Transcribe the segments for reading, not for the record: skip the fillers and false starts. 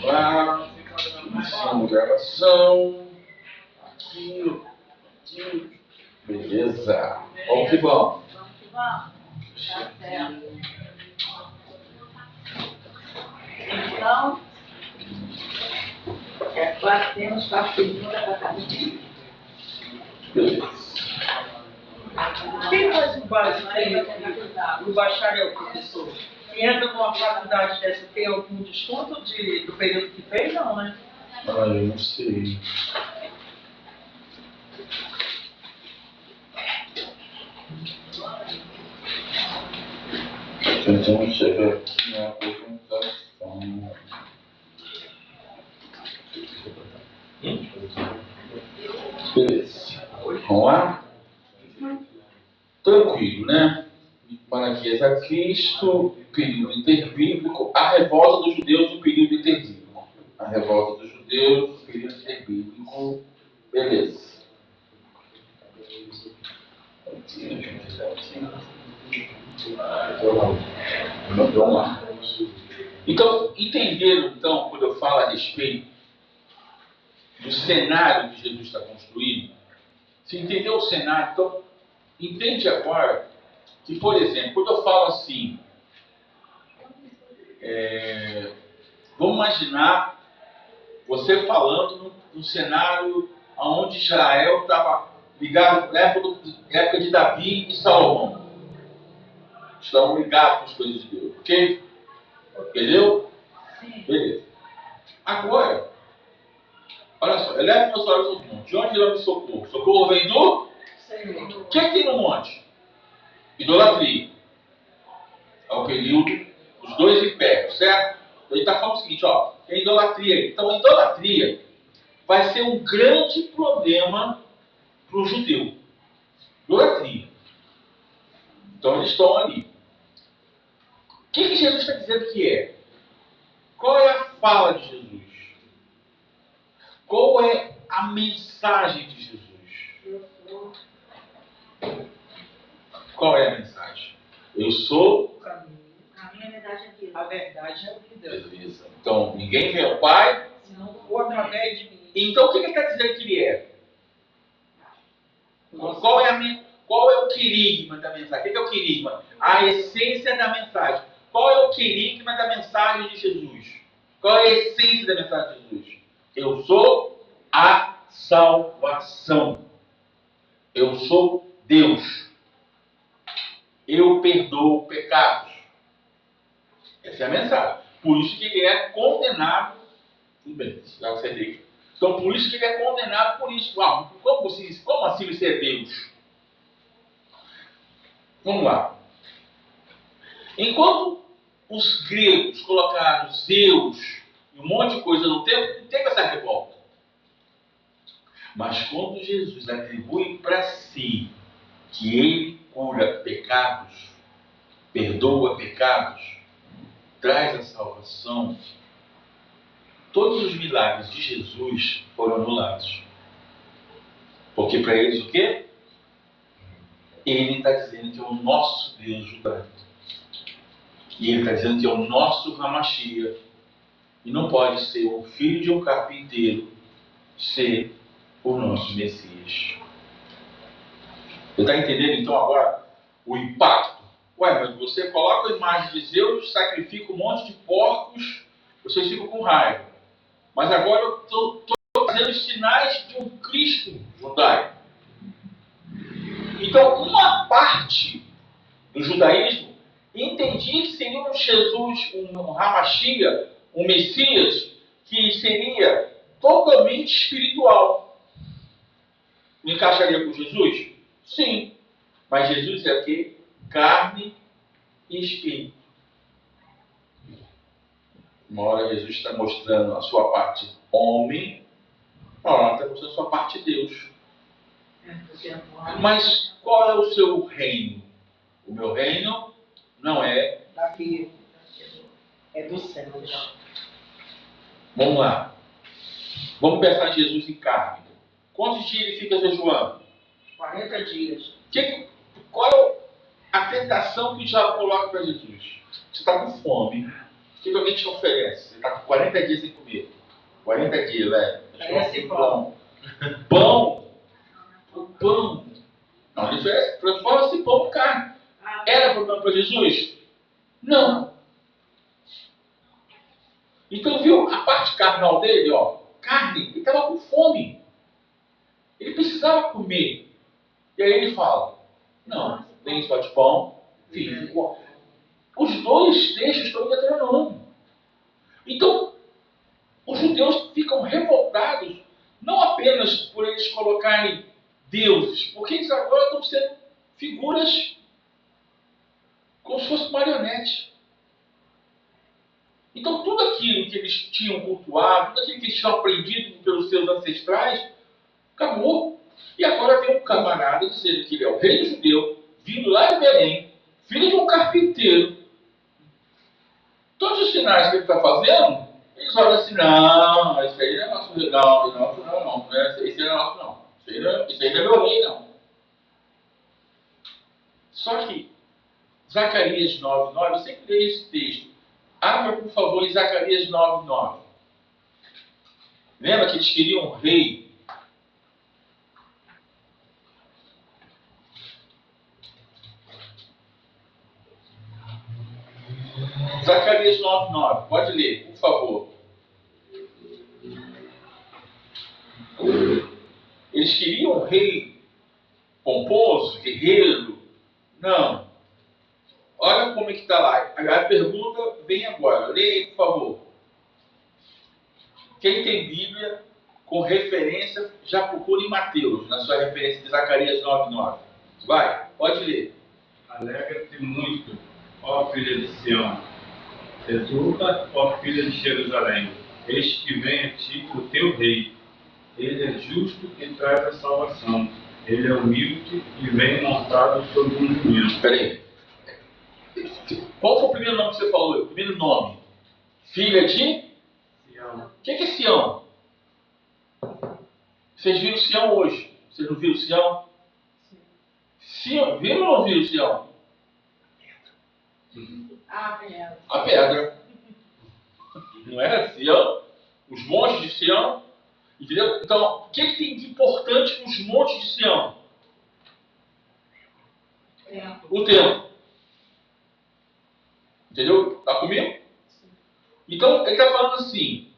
lá. Iniciando gravação. Aqui. Beleza. Vamos que vamos. Tá certo. Então, quase temos partidinho da catarina. Beleza. Quem faz o básico do bacharel, professor? Quem entra numa faculdade dessa tem algum desconto do período que fez? Não, né? Ah, eu não sei. Tentando chegar aqui na apresentação. Beleza. Vamos lá? Tranquilo, né? Malaquias a Cristo, período interbíblico, a revolta dos judeus no período interbíblico. A revolta dos judeus no período interbíblico. Beleza. Vamos lá. Então, entenderam, então, quando eu falo a respeito do cenário que Jesus está construindo? Você entendeu o cenário? Então, entende agora que, por exemplo, quando eu falo assim, vamos imaginar você falando num cenário onde Israel estava ligado na época de Davi e Salomão. Estavam ligados com as coisas de Deus, ok? Entendeu? Beleza. Agora, olha só, eleve meus olhos ao monte. De onde virá meu socorro? Socorro vem do? O que tem no monte? Idolatria. É o período dos dois impérios, certo? Então ele está falando o seguinte, ó, tem idolatria. Então a idolatria vai ser um grande problema para o judeu. Idolatria. Então eles estão ali. O que Jesus está dizendo que é? Qual é a fala de Jesus? Qual é a mensagem de Jesus? Qual é a mensagem? Eu sou O caminho. A verdade é a vida. A verdade é a vida. Beleza. Então, ninguém vê o Pai. Se não for através de mim. Então, o que ele está dizendo que ele é? Qual é o querigma da mensagem? O que é o querigma? A essência da mensagem. Qual é o querigma da mensagem de Jesus? Qual é a essência da mensagem de Jesus? Eu sou a salvação. Eu sou Deus. Eu perdoo pecados. Essa é a mensagem. Por isso que ele é condenado. Tudo bem, já você diz. Então, por isso que ele é condenado por isso. Uau, como assim você é Deus? Vamos lá. Enquanto os gregos colocaram Zeus e um monte de coisa no templo, não teve essa revolta. Mas quando Jesus atribui para si que ele cura pecados, perdoa pecados, traz a salvação, todos os milagres de Jesus foram anulados. Porque para eles o quê? Ele está dizendo que é o nosso Deus judaico. E ele está dizendo que é o nosso Hamashia. E não pode ser o filho de um carpinteiro ser o nosso Messias. Você está entendendo então agora o impacto? Ué, mas você coloca a imagem de Zeus, sacrifica um monte de porcos, vocês ficam com raiva. Mas agora eu estou fazendo os sinais de um Cristo judaico. Então, uma parte do judaísmo entendia que seria um Jesus, um Hamashia, um Messias, que seria totalmente espiritual. Me encaixaria com Jesus? Sim. Mas Jesus é o quê? Carne e espírito. Uma hora Jesus está mostrando a sua parte homem, uma hora está mostrando a sua parte Deus. Mas qual é o seu reino? O meu reino não é Daqui. É do céu. Vamos lá. Vamos pensar em Jesus em carne. Quantos dias ele fica jejuando? 40 dias. Qual é a tentação que já coloca para Jesus? Você está com fome. O que alguém te oferece? Você está com 40 dias sem comer. 40 dias, velho. Parece pão. Pão? O pão. Não, isso transforma-se em pão em carne. Era problema para Jesus? Não. Então, viu a parte carnal dele, ó? Carne. Ele estava com fome. Ele precisava comer. E aí ele fala: não, nem só de pão, vive. Os dois textos estão em Deuteronômio. Então, os judeus ficam revoltados, não apenas por eles colocarem deuses, porque eles agora estão sendo figuras como se fossem marionetes. Então, tudo aquilo que eles tinham cultuado, tudo aquilo que eles tinham aprendido pelos seus ancestrais, acabou. E agora vem um camarada dizendo que ele é o rei judeu, vindo lá de Belém, filho de um carpinteiro. Todos os sinais que ele está fazendo, eles olham assim: não, esse aí não é nosso rei, não, esse aí não é nosso, não. Esse aí não é meu rei, não. Só que, Zacarias 9:9, eu sempre leio esse texto. Abra, por favor, em Zacarias 9:9. Lembra que eles queriam um rei? Zacarias 9:9, pode ler, por favor. Eles queriam um rei pomposo, guerreiro? Não. Olha como é que está lá. A pergunta vem agora. Leia aí, por favor. Quem tem Bíblia com referência, já procura em Mateus, na sua referência de Zacarias 9:9. Vai, pode ler. Alegra-te muito, ó filha de Sião. Exulta, ó filha de Jerusalém. Eis que vem a ti o teu rei. Ele é justo e traz a salvação. Ele é humilde e vem montado sobre um jumento. Espera aí. Qual foi o primeiro nome que você falou? O primeiro nome? Filha de? Sião. O que é Sião? Vocês viram Sião hoje? Vocês não viram Sião? Sião, viram ou não viram Sião? A pedra. Não era Sião? Os montes de Sião? Entendeu? Então, o que, é que tem de importante nos montes de Sião? O templo. Entendeu? Está comigo? Então, ele está falando assim: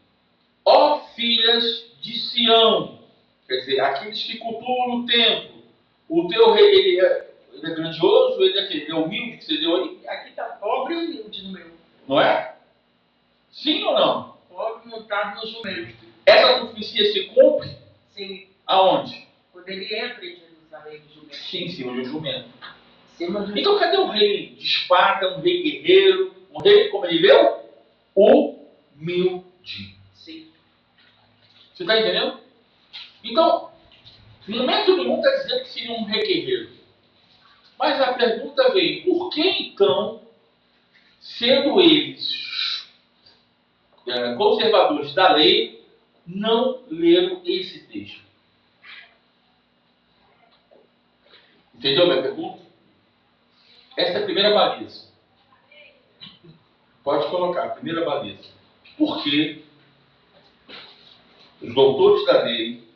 ó filhas de Sião, quer dizer, aqueles que cultuam o templo, o teu rei, ele é grandioso, ele é humilde, que você deu aí? Aqui está pobre e humilde no meu. Não é? Sim ou não? Pobre montado no jumento. Essa profecia se cumpre? Sim. Aonde? Quando ele entra em Jerusalém no jumento. Sim, em cima de um jumento. Cima do... Então, cadê um rei de espada, um rei guerreiro, um rei, como ele leu? Humilde. Sim. Você está entendendo? Então, em momento nenhum está dizendo que seria um rei guerreiro. Mas a pergunta vem: por que então, sendo eles conservadores da lei, não leram esse texto? Entendeu a minha pergunta? Essa é a primeira baliza. Pode colocar, a primeira baliza. Por que os doutores da lei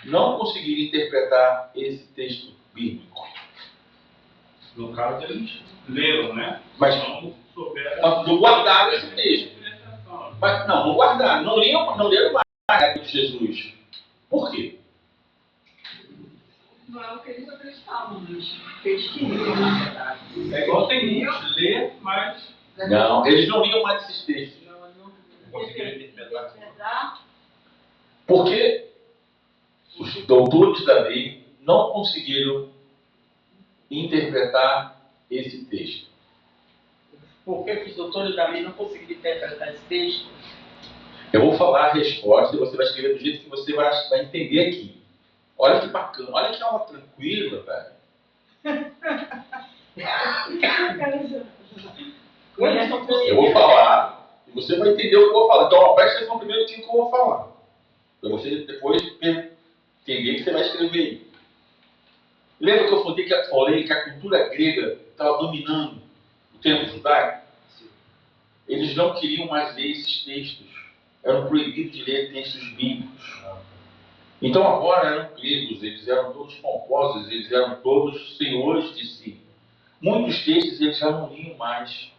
não conseguiram interpretar esse texto bíblico? No caso, eles leram, né? Mas não souberam. não guardaram esse texto. Mas não guardaram. Não leram mais a época de Jesus. Por quê? Não é o que eles acreditavam, mas eles queriam, na verdade. É igual tem muitos, lê, mas Não, eles não liam mais esses textos. não conseguiram interpretar. Porque os doutores da lei não conseguiram interpretar esse texto. Por que os doutores da lei não conseguiram interpretar esse texto? Eu vou falar a resposta e você vai escrever do jeito que você vai entender aqui. Olha que bacana, olha que aula tranquila, velho. Eu vou falar e você vai entender o que eu vou falar. Então, ó, presta atenção primeiro no que eu vou falar. Para você depois entender que você vai escrever aí. Lembra que eu falei que a cultura grega estava dominando o tempo judaico? eles não queriam mais ler esses textos. Eram proibidos de ler textos bíblicos. Então agora eram gregos, eles eram todos pomposos, eles eram todos senhores de si. Muitos textos eles já não liam mais.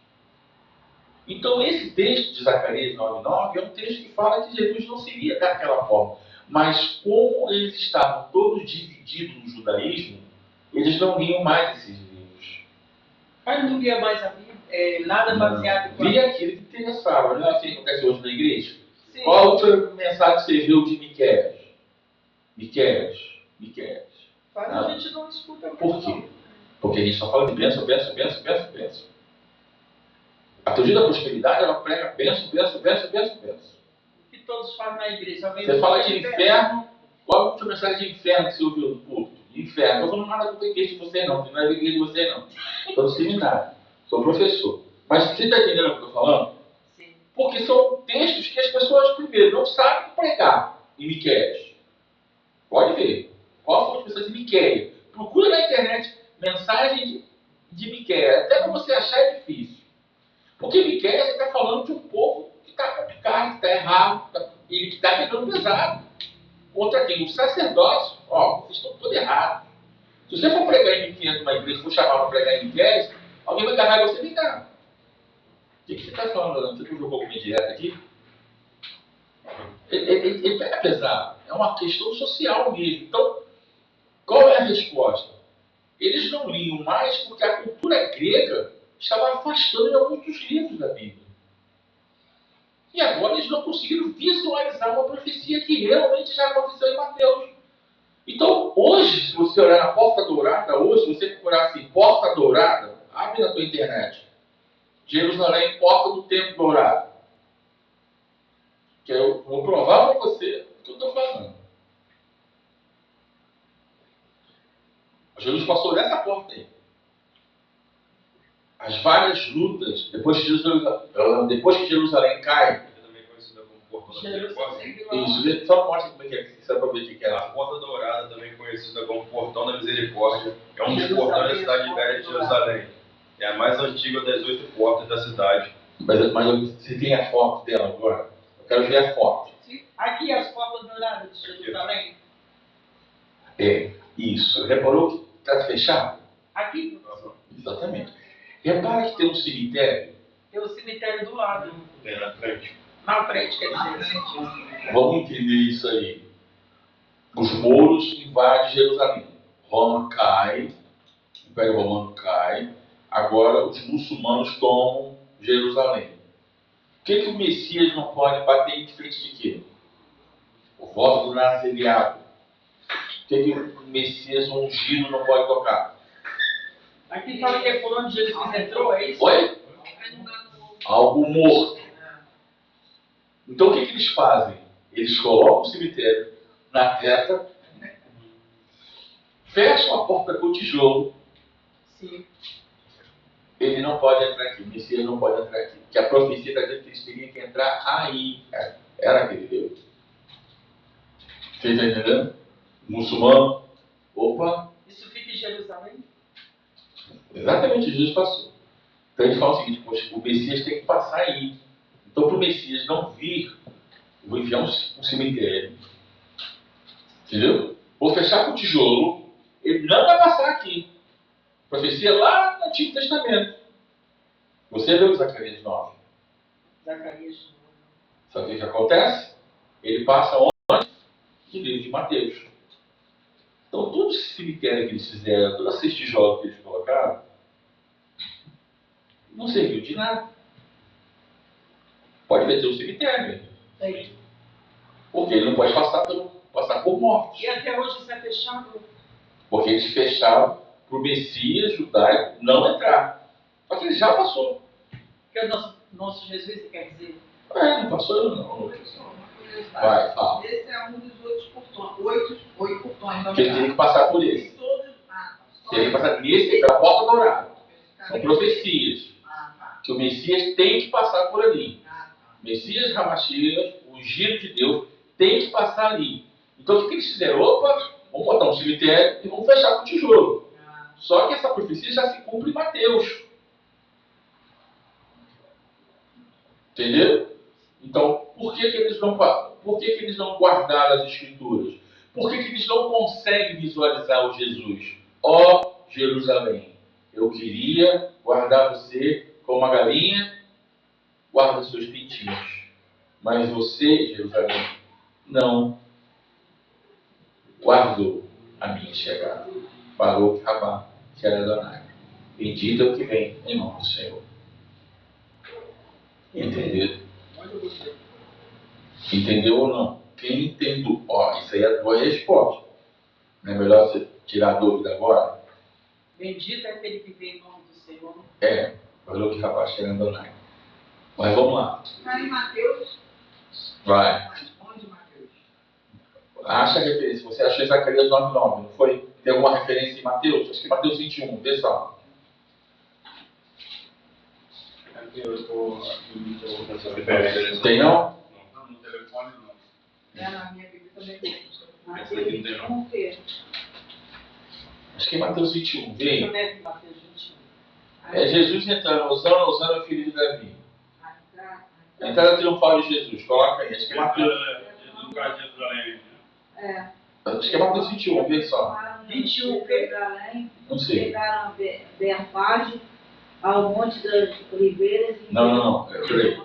Então esse texto de Zacarias 9,9 é um texto que fala que Jesus não seria daquela forma. Mas como eles estavam todos divididos no judaísmo, eles não liam mais esses livros. Mas não lia mais a Bíblia, nada baseado em... Lia aquilo que interessava. Não é assim que acontece hoje na igreja? Sim. Qual a outra mensagem que você viu de Miqueias? Miqueias. Mas a gente não escuta muito. Por quê? Porque a gente só fala de bênção. A teologia da prosperidade, ela prega bênção. O que todos falam na igreja. Você fala de inferno, qual é a última mensagem de inferno que você ouviu no púlpito? De inferno. Não estou falando nada com igreja de você não, não é da igreja de você não. Estou no seminário, sou professor. Mas você está entendendo o que eu estou falando? Sim. Porque são textos que as pessoas, primeiro, não sabem pregar em Miqueias. Pode ver. Qual foi a mensagem de Miqueias? Procura na internet mensagem de Miqueias. Até para você achar é difícil. Porque Miqueias está falando de um povo que está complicado, que está errado, e que está pegando pesado. Contra quem? O sacerdócio. Ó, vocês estão todos errados. Se você for pregar em Miqueias numa igreja, for chamar para pregar em Miqueias, alguém vai agarrar você e vem cá. O que você está falando? Você jogou alguma indireta aqui? Ele pega pesado. É uma questão social mesmo. Então, qual é a resposta? Eles não liam mais porque a cultura grega estava afastando alguns dos livros da Bíblia. E agora eles não conseguiram visualizar uma profecia que realmente já aconteceu em Mateus. Então, hoje, se você olhar na Porta Dourada, hoje, se você procurar assim, Porta Dourada, abre na tua internet. Jerusalém, Porta do Templo Dourado. Que eu vou provar para você o que eu estou falando. Jesus passou nessa porta aí. As várias lutas, depois que Jerusalém cai. Também conhecida como Porta da Misericórdia. Isso, só mostra como é que é, só para ver o que é A lá. Porta Dourada, também conhecida como Portão da Misericórdia, é um dos portões da cidade velha de Jerusalém. É a mais antiga das 8 portas da cidade. Mas você tem a foto dela agora? Eu quero ver a foto. Aqui as portas douradas de Jerusalém. É, isso. Reparou que está fechado? Aqui Exatamente. Repara que tem um cemitério. tem o cemitério do lado. Tem na frente. Na frente, quer dizer. Vamos entender isso aí. Os mouros invadem Jerusalém. Roma cai, o Império Romano cai. Agora os muçulmanos tomam Jerusalém. O que o Messias não pode bater em frente de quê? O voto do nasceriado. O que o Messias ungido não pode tocar? Aqui fala que é por onde Jesus entrou, é isso? Oi? Algo morto. Então o que eles fazem? Eles colocam o cemitério na terra, fecham a porta com tijolo. Sim. Ele não pode entrar aqui, o Messias não pode entrar aqui. Porque a profecia está dizendo que eles teriam que entrar aí. Era aquele Deus. Você está entendendo? Muçulmano. Opa! Isso fica em Jerusalém? Exatamente, Jesus passou. Então eles falam o seguinte: poxa, o Messias tem que passar aí. Então, para o Messias não vir, eu vou enviar um cemitério. Entendeu? Vou fechar com tijolo. Ele não vai passar aqui. Profecia lá no Antigo Testamento. Você leu Zacarias 9. Zacarias. Sabe o que acontece? Ele passa onde? No livro de Mateus. Então, todo esse cemitério que eles fizeram, todos esses tijolos que eles colocaram, não serviu de nada. Pode meter o cemitério. Sim. Porque ele não pode passar por morte. E até hoje isso é fechado? Porque eles fecharam para o Messias judaico não entrar. Só que ele já passou. Que é o nosso Jesus, quer dizer? Não passou não. Vai, fala. Esse é um dos outros portões. Oito portões. Porque ele teria que passar por esse. Teria que passar nesse, da porta dourada. São profecias. Que o Messias tem que passar por ali. Messias Hamashiach, o ungido de Deus, tem que passar ali. Então o que eles fizeram? Opa, vamos botar um cemitério e vamos fechar com tijolo. Só que essa profecia já se cumpre em Mateus. Entendeu? Então, por que eles não guardaram as Escrituras? Por que eles não conseguem visualizar o Jesus? Ó Jerusalém, eu queria guardar você como uma galinha guarda seus pintinhos. Mas você, Jerusalém, não guardou a minha chegada. Baruch Rabá, que era Adonai. Bendito é o que vem em nome do Senhor. Entendeu? Entendeu ou não? Quem entendeu? Ó, isso aí é a tua resposta. Não é melhor você tirar a dúvida agora? Bendito é aquele que vem em nome do Senhor. É, Baruch Rabá, que era Adonai. Mas vamos lá. Vai em Mateus. Vai. Onde, Mateus? Acha a referência. Você achou Zacarias 9:9, não foi? Tem alguma referência em Mateus? Acho que Mateus 21, vê só. Tem não? Não, no telefone não. É, na minha Bíblia também tem. Essa aqui não tem não. Vamos ver. Acho que é Mateus 21, vê aí. Deixa eu ver aqui, Mateus 21. É Jesus entrando, Osana, o filho de Davi. A A entrada triunfal de Jesus, coloca aí. Acho que é Mateus, No caso de Jerusalém. acho que é Mateus 21, vê só. 21, Jerusalém, Não sei. chegaram a Betfage, ao Monte das Oliveiras. E Não. Peraí.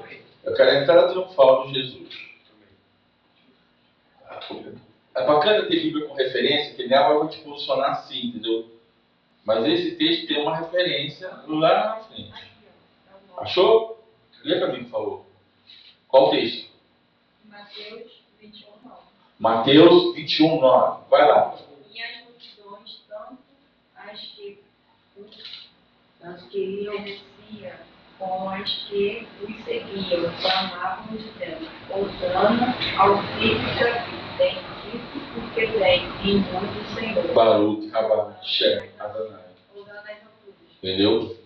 Eu quero a entrada triunfal de Jesus. É bacana ter Bíblia com referência, que nela vai te posicionar assim, entendeu? Mas esse texto tem uma referência lá na frente. Achou? Lê pra mim, por favor. Qual texto? Mateus 21, 9. Mateus 21:9. Vai lá. E as multidões, tanto as que iam descia, como as que os seguiam, clamavam dizendo: Hosana ao filho de Davi, bendito porque vem em nome do Senhor. Baruch Rabá Shem Adonai. Hosana às alturas. Entendeu?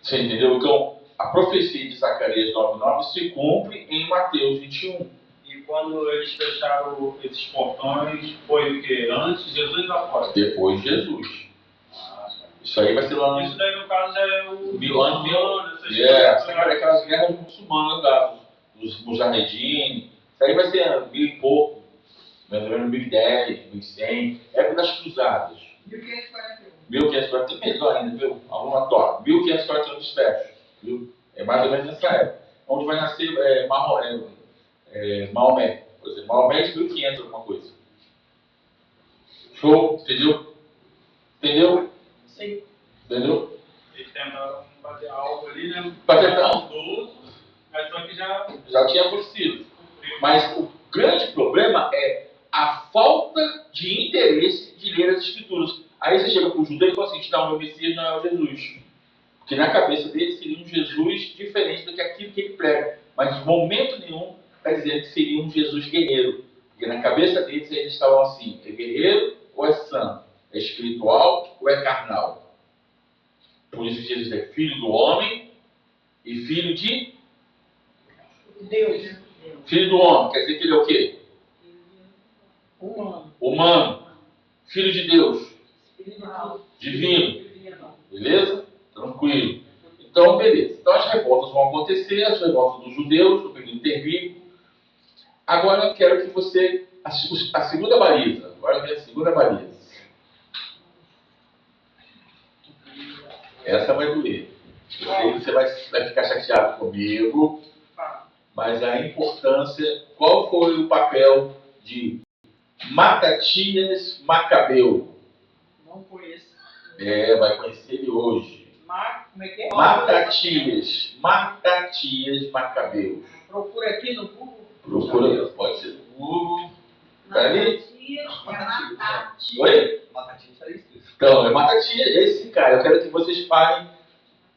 Você entendeu? Então, a profecia de Zacarias 9:9 se cumpre em Mateus 21. E quando eles fecharam esses portões, foi o quê? Antes de Jesus lá fora? Depois de Jesus. Isso aí vai ser lá Isso no daí, no caso, é o... ano essas aquelas guerras muçulmanas lá, os Mujahedin. Isso aí vai ser 1000 e pouco, mais ou menos 1010, 1100, época das cruzadas. 1541. 1540, melhor ainda, viu? Alguma torta. 1541 dos fechos, viu? É mais ou menos nessa época. Onde vai nascer Maomé. Por exemplo, Maomé é de 1500, alguma coisa. Show? Entendeu? Entendeu? Sim. Entendeu? Eles tentaram fazer algo ali, né? Pra tentar. Maldoso, mas só que já Já tinha acontecido. cumpriu. Mas o grande problema é a falta de interesse de ler as Escrituras. Aí você chega para o judeu e fala assim: não, meu Messias não é o Jesus. Porque na cabeça dele seria um Jesus diferente do que aquilo que ele prega. Mas em momento nenhum está dizendo que seria um Jesus guerreiro. Porque na cabeça deles eles estavam assim: é guerreiro ou é santo? É espiritual ou é carnal? Por isso que Jesus é filho do homem e filho de... Deus. Filho do homem, quer dizer que ele é o quê? Humano. Humano. Filho de Deus. Espiritual. Divino. Beleza? Tranquilo. Então, beleza. Então as revoltas vão acontecer, as revoltas dos judeus, do período terrível. Agora eu quero que você... A segunda baliza. Agora vem a segunda baliza. Essa vai doer. Eu sei que você vai ficar chateado comigo, mas a importância... Qual foi o papel de Matatias Macabeu? Não conheço. Vai conhecer ele hoje. Como é que é? Matatias Macabeu. Procura aqui no Google. Procura, pode ser no Google. Tá ali? Matatias. Oi? Matatias está escrito. Então, é Matatias, esse cara. Eu quero que vocês falem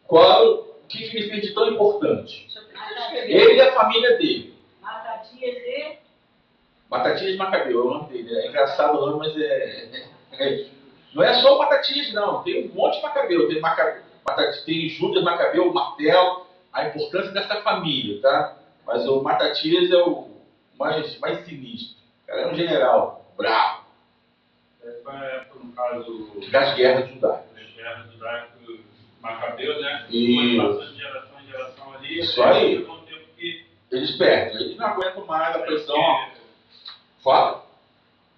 o que ele fez de tão importante. Deixa eu escrever. Ele e a família dele. Matatias e... Matatias Macabeu é o nome dele. É engraçado o nome, mas não é só o Matatias, não. Tem um monte de Macabeu. Tem Judas Macabeu, o martelo. A importância dessa família, tá? Mas o Matatias é o mais sinistro. O cara é um general bravo. Foi a época, no caso, Das guerras judaicas. das guerras judaicas, Macabeu, né? Isso. Foi passando de geração em geração ali. Isso aí. Chegou um tempo que Eles perdem, eles não aguentam mais a pressão. Fala.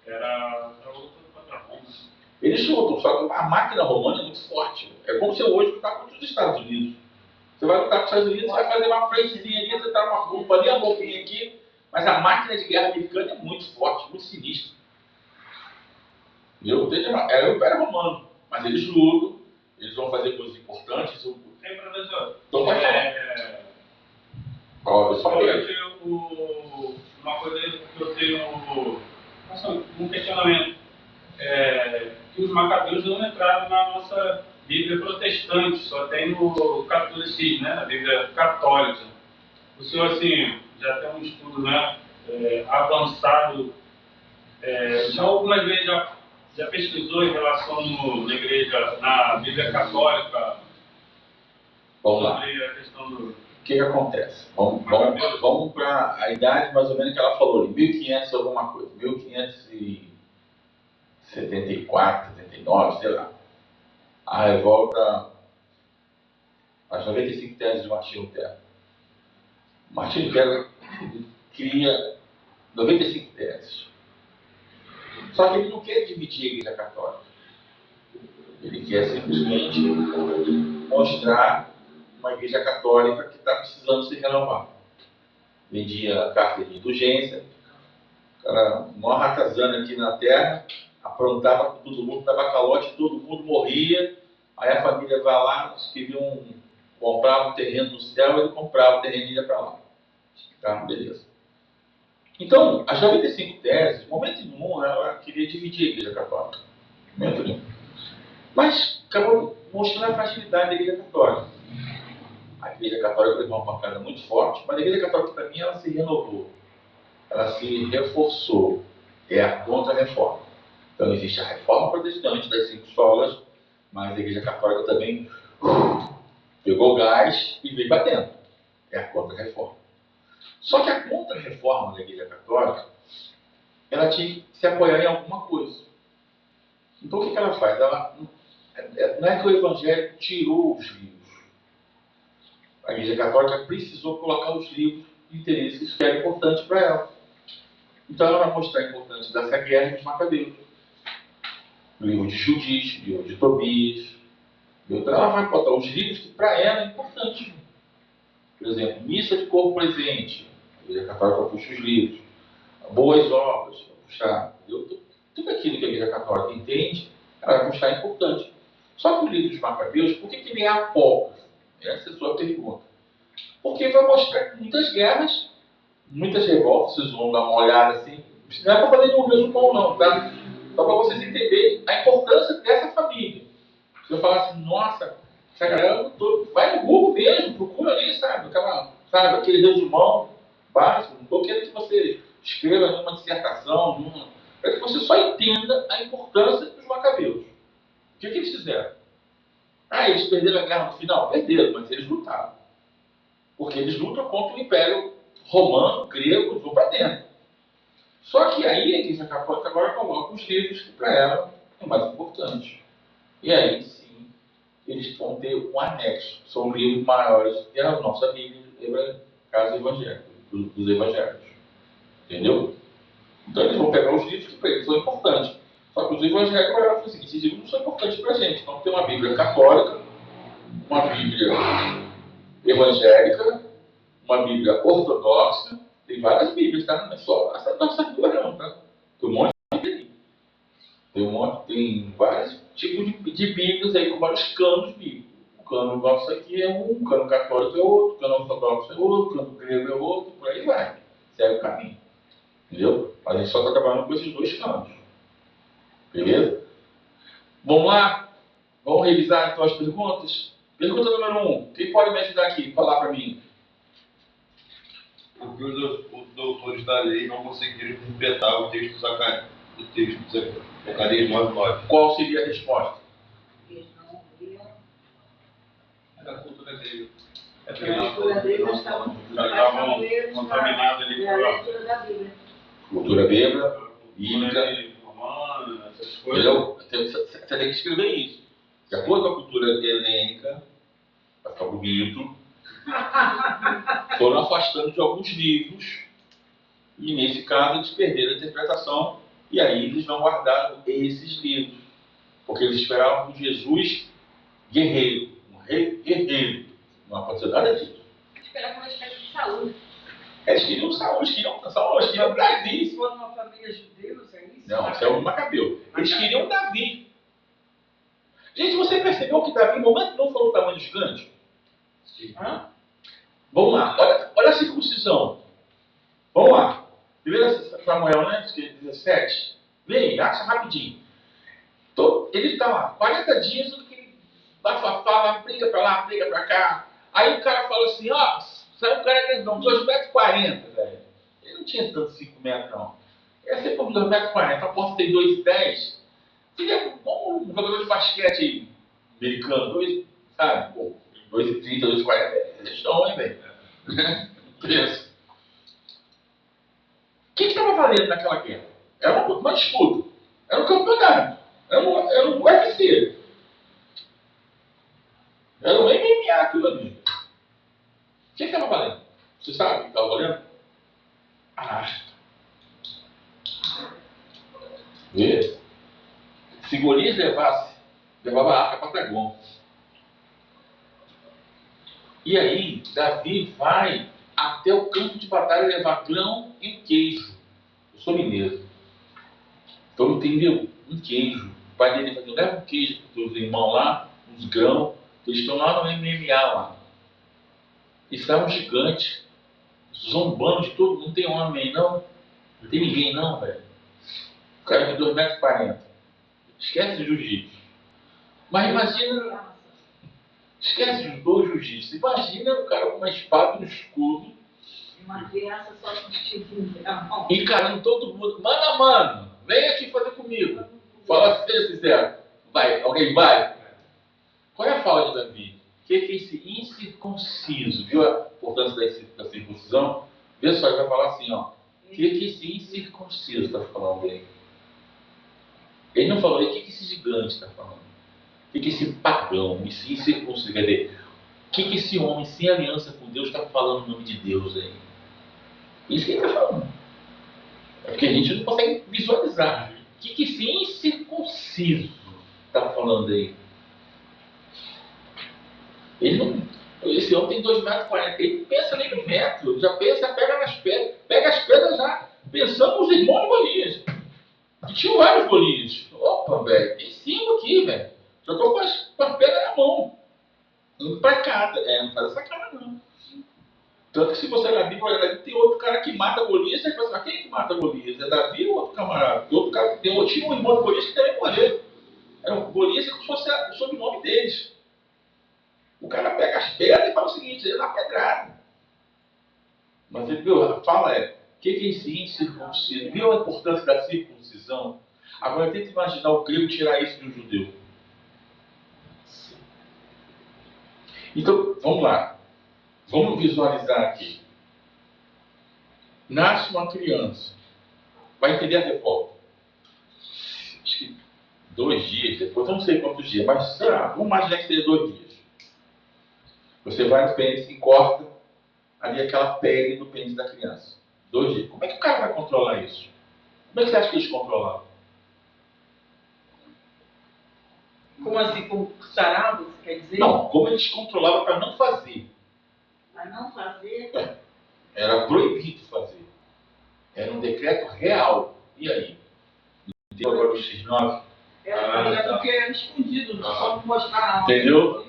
Era outra contra Roma. Eles lutam, só que a máquina romana é muito forte. É como se hoje lutar contra os Estados Unidos. Você vai lutar com os Estados Unidos, você vai fazer uma frentezinha ali, você tá uma roupa ali, a roupinha aqui, mas a máquina de guerra americana é muito forte, muito sinistra. Entendeu? Era o Império Romano, mas eles lutam, eles vão fazer coisas importantes. Tem, professor. Então vai falar. Ó, eu falei. Uma coisa que eu tenho um questionamento. Que os macabeus não entraram na nossa Bíblia protestante, só tem no catolicismo, né, na Bíblia católica. O senhor, assim, já tem um estudo, né, avançado, já algumas vezes já pesquisou em relação na igreja, na Bíblia católica, Vamos lá. sobre a questão do... O que acontece? Vamos para a idade mais ou menos que ela falou ali, 1500 alguma coisa, 1574, 79, sei lá. A revolta, as 95 teses de Martinho Lutero. Martinho Lutero cria 95 teses. Só que ele não quer dividir a Igreja Católica. Ele quer simplesmente mostrar uma Igreja Católica que está precisando se renovar. Vendia carta de indulgência, cara, maior ratazana aqui na Terra, aprontava com todo mundo, dava calote, todo mundo morria. Aí a família vai lá, comprava um terreno no céu, ele comprava o terreno e ia para lá. Tá, beleza. Então, as 95 teses, momento nenhum, ela queria dividir a Igreja Católica. Momento nenhum. Mas acabou mostrando a fragilidade da Igreja Católica. A Igreja Católica levou uma pancada muito forte, mas a Igreja Católica, para mim, ela se renovou. Ela se reforçou. É a contra-reforma. Então, existe a reforma protestante das 5 solas, mas a Igreja Católica também pegou gás e veio batendo. É a contra-reforma. Só que a contra-reforma da Igreja Católica, ela tinha que se apoiar em alguma coisa. Então, o que ela faz? Não é que o Evangelho tirou os livros. A Igreja Católica precisou colocar os livros de interesses que eram importantes para ela. Então, ela vai mostrar a importância dessa guerra dos Macabeus. O livro de Judite, o livro de Tobias. Então, ela vai botar os livros que para ela é importante. Por exemplo, Missa de Corpo Presente. A Igreja Católica puxa os livros. Boas Obras, vai puxar. Tudo aquilo que a Igreja Católica entende, ela vai puxar é importante. Só que o livro dos Macabeus, por que ele é apócrifo? Essa é a sua pergunta. Porque vai mostrar muitas guerras, muitas revoltas, vocês vão dar uma olhada assim. Não é para fazer nenhum resumão não, tá? Só para vocês entenderem a importância dessa família. Se eu falar assim, nossa, essa galera, vai no Google mesmo, procura ali, sabe? Aquele resumão básico. Não estou querendo que você escreva nenhuma dissertação, para que você só entenda a importância dos Macabeus. O que eles fizeram? Eles perderam a guerra no final? Perderam, mas eles lutaram. Porque eles lutam contra o Império Romano, grego, eles vão para dentro. Só que aí a Igreja Católica agora coloca os livros que para ela é mais importante. E aí sim, eles vão ter um anexo. São livros maiores que a nossa Bíblia, caso evangélico, dos evangelhos. Entendeu? Então eles vão pegar os livros que para eles são importantes. Só que os evangélicos vão falar o seguinte: esses livros não são importantes para a gente. Então tem uma Bíblia católica, uma Bíblia evangélica, uma Bíblia ortodoxa. Tem várias Bíblias, tá? Não é só essa nossa Bíblia não, tá? Tem um monte de Bíblia aí. Tem vários tipos de Bíblias aí, com vários canos bíblicos. O cano nosso aqui é um, o cano católico é outro, o cano ortodoxo é outro, o cano grego é outro, por aí vai. Segue o caminho. Entendeu? A gente só está trabalhando com esses 2 canos. Beleza? Vamos lá? Vamos revisar então as perguntas? Pergunta número 1. Quem pode me ajudar aqui? Falar para mim. Porque os doutores da lei não conseguiram interpretar o texto de Zacarias 9:9. Qual seria a resposta? Da cultura grega. A cultura grega estava contaminada ali na leitura da Bíblia. Cultura bíblica, romana, essas coisas. entendeu? Você tem que escrever isso. De acordo com a cultura helênica, vai ficar bonito, Foram afastando de alguns livros, e nesse caso eles perderam a interpretação, e aí eles não guardaram esses livros, porque eles esperavam um Jesus guerreiro, um rei guerreiro. Não aconteceu nada disso. Esperava uma espécie de saúde. Eles queriam saúde, eles queriam Davi. Eles foram uma família judeus, é isso? Não, isso é o Macabeu. Eles queriam Davi. Gente, você percebeu que Davi, no momento não falou o tamanho gigante? Hã? Vamos lá, olha a circuncisão. Vamos lá. 1 Samuel, né? 17. Vem, acha rapidinho. Ele está lá, 40 dias, que bafafá, briga pra lá, briga pra cá. Aí o cara fala assim, ó, saiu um cara grandão, 2,40 m, velho. Ele não tinha tanto 5 metros, não. Ele ia ser por 2,40 m, a porta tem 2,10 m. Seria bom um jogador de basquete americano, sabe? 2,30, 2,40, eles estão, hein, velho? Preço. O que estava valendo naquela guerra? Era uma disputa. Era um campeonato. Era um UFC. Era um MMA aquilo ali. O que estava valendo? Você sabe o que estava valendo? Vê? Se Golias levava a arca para Dagon. E aí, Davi vai até o campo de batalha levar grão e queijo. Eu sou mineiro. Então, entendeu? Um queijo. O pai dele falou, leva um queijo para os irmãos lá, uns grãos. Eles estão lá no MMA lá. E sai um gigante, zombando de todo mundo. Não tem homem aí, não? Não tem ninguém, não, velho. O cara tem 2,40 m. Esquece o jiu-jitsu. Mas imagina... Esquece os dois jiu-jitsu. Imagina o cara com uma espada no escudo. Uma criança só com estilinho. Encarando todo mundo. Mano a mano, vem aqui fazer comigo. Fala se sincero. Vai, alguém vai? Qual é a fala de Davi? O que é esse incircunciso? Viu a importância da circuncisão? Vê só, ele vai falar assim, ó. O que é esse incircunciso está falando aí? Ele não falou, o que esse gigante está falando? O que esse pagão, esse incircunciso, quer dizer, o que esse homem sem aliança com Deus está falando no nome de Deus aí? Isso que ele está falando. É porque a gente não consegue visualizar. O que esse incircunciso está falando aí? Ele não, esse homem tem 2,40 m, ele não pensa nem no metro, já pensa, pega as pedras já, pensando nos irmãos de Golias. E tinham vários Golias. Opa, velho, tem 5 aqui, velho. Já estou com as pedras na mão. Um para cada. Não faz essa cara, não. Tanto que se você olhar a Bíblia, tem outro cara que mata Golias, você pensa, quem é que mata Golias? É Davi ou outro camarada? Tem outro cara, tinha um irmão de Golias que também morreu. Era o Golias como se fosse o sobrenome deles. O cara pega as pedras e fala o seguinte, ele é na pedrada. Mas ele, viu, a fala é, o que é esse incircunciso? Viu a importância da circuncisão? Agora tenta imaginar o grego tirar isso de um judeu. Então, vamos lá. Vamos visualizar aqui. Nasce uma criança. Vai entender a revolta. Acho que 2 dias depois, eu não sei quantos dias, mas sei lá, vamos imaginar que seja 2 dias. Você vai no pênis e corta ali aquela pele do pênis da criança. 2 dias. Como é que o cara vai controlar isso? Como é que você acha que eles controlaram? Como assim, como sarado, você quer dizer? Não, como eles controlavam para não fazer. Para não fazer, Era proibido fazer. Era um decreto real. E aí? Entendeu agora o X9? É porque era escondido, não pode mostrar. Entendeu?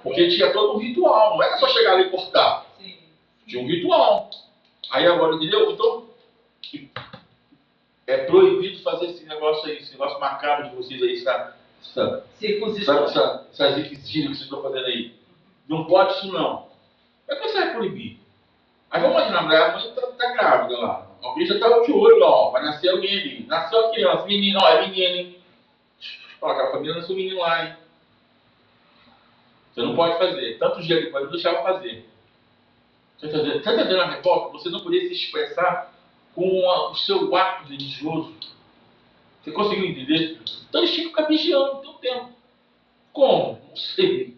Porque tinha todo um ritual. Não era só chegar ali e cortar. Sim. Tinha um ritual. Aí agora, entendeu? Então, é proibido fazer esse negócio aí, esse negócio macabro de vocês aí, Circuncisão. essas requisitas que vocês estão fazendo aí. Não pode isso não. Mas como você vai proibir? Aí vamos imaginar, a mãe tá grávida lá. Alguém já tá de olho lá, ó. Vai nascer alguém ali. Nasceu a criança, menino, ó, é menino, hein? Fala, aquela família nasceu menino lá, hein? Você não pode fazer. Tantos dias depois, não deixava fazer. Você está entendendo a revolta? Você não poderia se expressar com o seu ato religioso. Você conseguiu entender? Então eles tinham que ficar vigiando o tempo. Como? Não sei.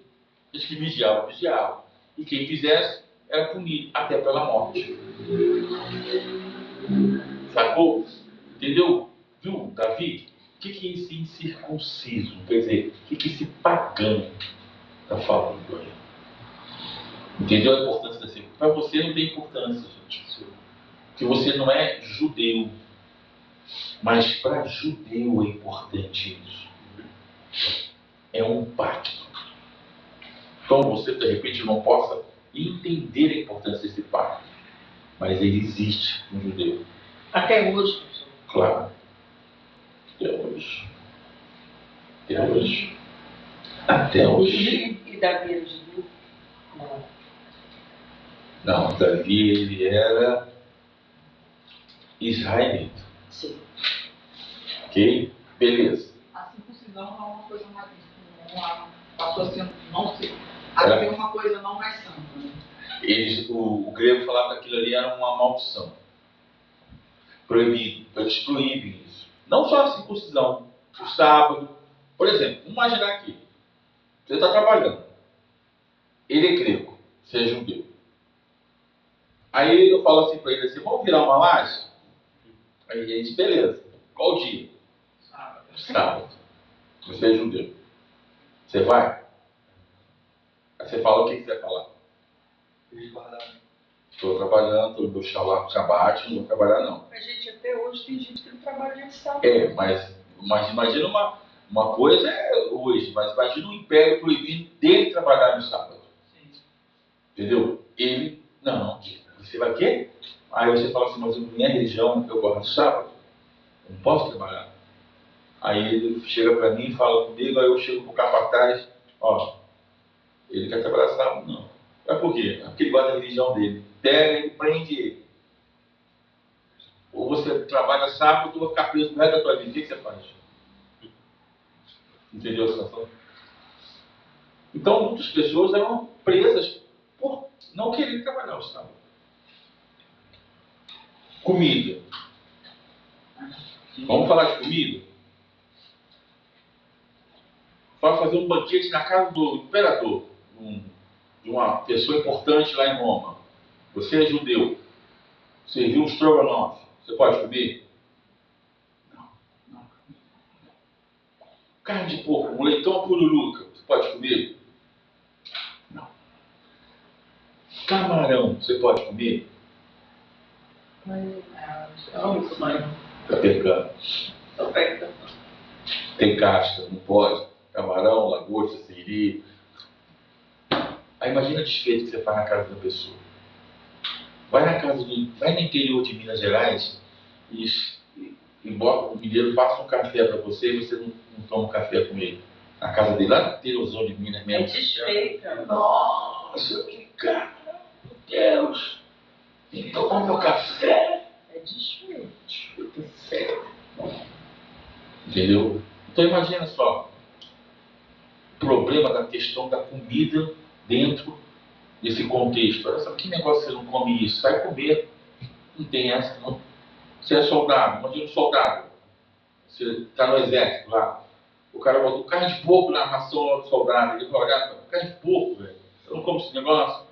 Eles que vigiavam. E quem fizesse era punido até pela morte. Sacou? Entendeu? Viu, Davi? O que é esse incircunciso? Quer dizer, o que esse pagão está falando aí? Entendeu a importância da circuncisão? Para você não tem importância, gente. Porque você não é judeu. Mas para judeu é importante isso. É um pacto. Então você, de repente, não possa entender a importância desse pacto. Mas ele existe no judeu. Até hoje, professor. Claro. Até hoje. Até hoje. Até hoje. E Davi era judeu? Não, Davi, ele era israelita. Sim. Ok? Beleza. A circuncisão não é uma coisa mais. Passou a ser. Não sei. A ser uma coisa não mais santa. Né? O grego falava que aquilo ali era uma maldição. Proibido. Eles proíbem isso. Não só a circuncisão, o sábado. Por exemplo, vamos imaginar aqui. Você está trabalhando. Ele é grego, você é judeu. Aí eu falo assim para ele assim, vamos virar uma laje? Aí ele diz, beleza. Qual dia? Sábado. Você é judeu. Você vai? Aí você fala o que você vai falar? Estou trabalhando, estou no meu shabat, não vou trabalhar não. A gente até hoje tem gente que não trabalha de sábado. Mas imagina uma coisa é hoje, mas imagina um império proibindo dele trabalhar no sábado. Sim. Entendeu? Ele, não, você vai quê? Aí você fala assim, mas minha religião, eu gosto do sábado, eu não posso trabalhar. Aí ele chega para mim e fala comigo, aí eu chego pro capataz, ó, ele quer trabalhar sábado, não. Mas por quê? Porque ele gosta da religião dele. Pega e prende ele. Ou você trabalha sábado, ou vai ficar preso no resto da tua vida. O que você faz? Entendeu a situação? Então, muitas pessoas eram presas por não querer trabalhar o sábado. Comida. Vamos falar de comida? Vai fazer um banquete na casa do imperador, de uma pessoa importante lá em Roma. Você é judeu. Serviu um estrogonofe. Você pode comer? Não. Carne de porco, um leitão à pururuca. Você pode comer? Não. Camarão, você pode comer? Não, Tá pecando. tô pecando. Tem casca, não pode. Camarão, lagosta, siri. Aí imagina o desfeito que você faz na casa da pessoa. Vai no interior de Minas Gerais e o mineiro passa um café para você e você não toma um café com ele. Na casa dele, lá no interiorzão de Minas mesmo. É desfeita. Nossa, que cara, meu Deus. Então toma meu café. É desfeita. Desfeita sério. Entendeu? Então imagina só. O problema da questão da comida dentro desse contexto. Olha só, que negócio você não come isso? Vai comer. Não tem essa, não. Você é soldado, imagina um soldado. Você está no exército lá. O cara botou carne de porco na ração do soldado. Ele fala, olha, carne de porco, velho. Eu não como esse negócio.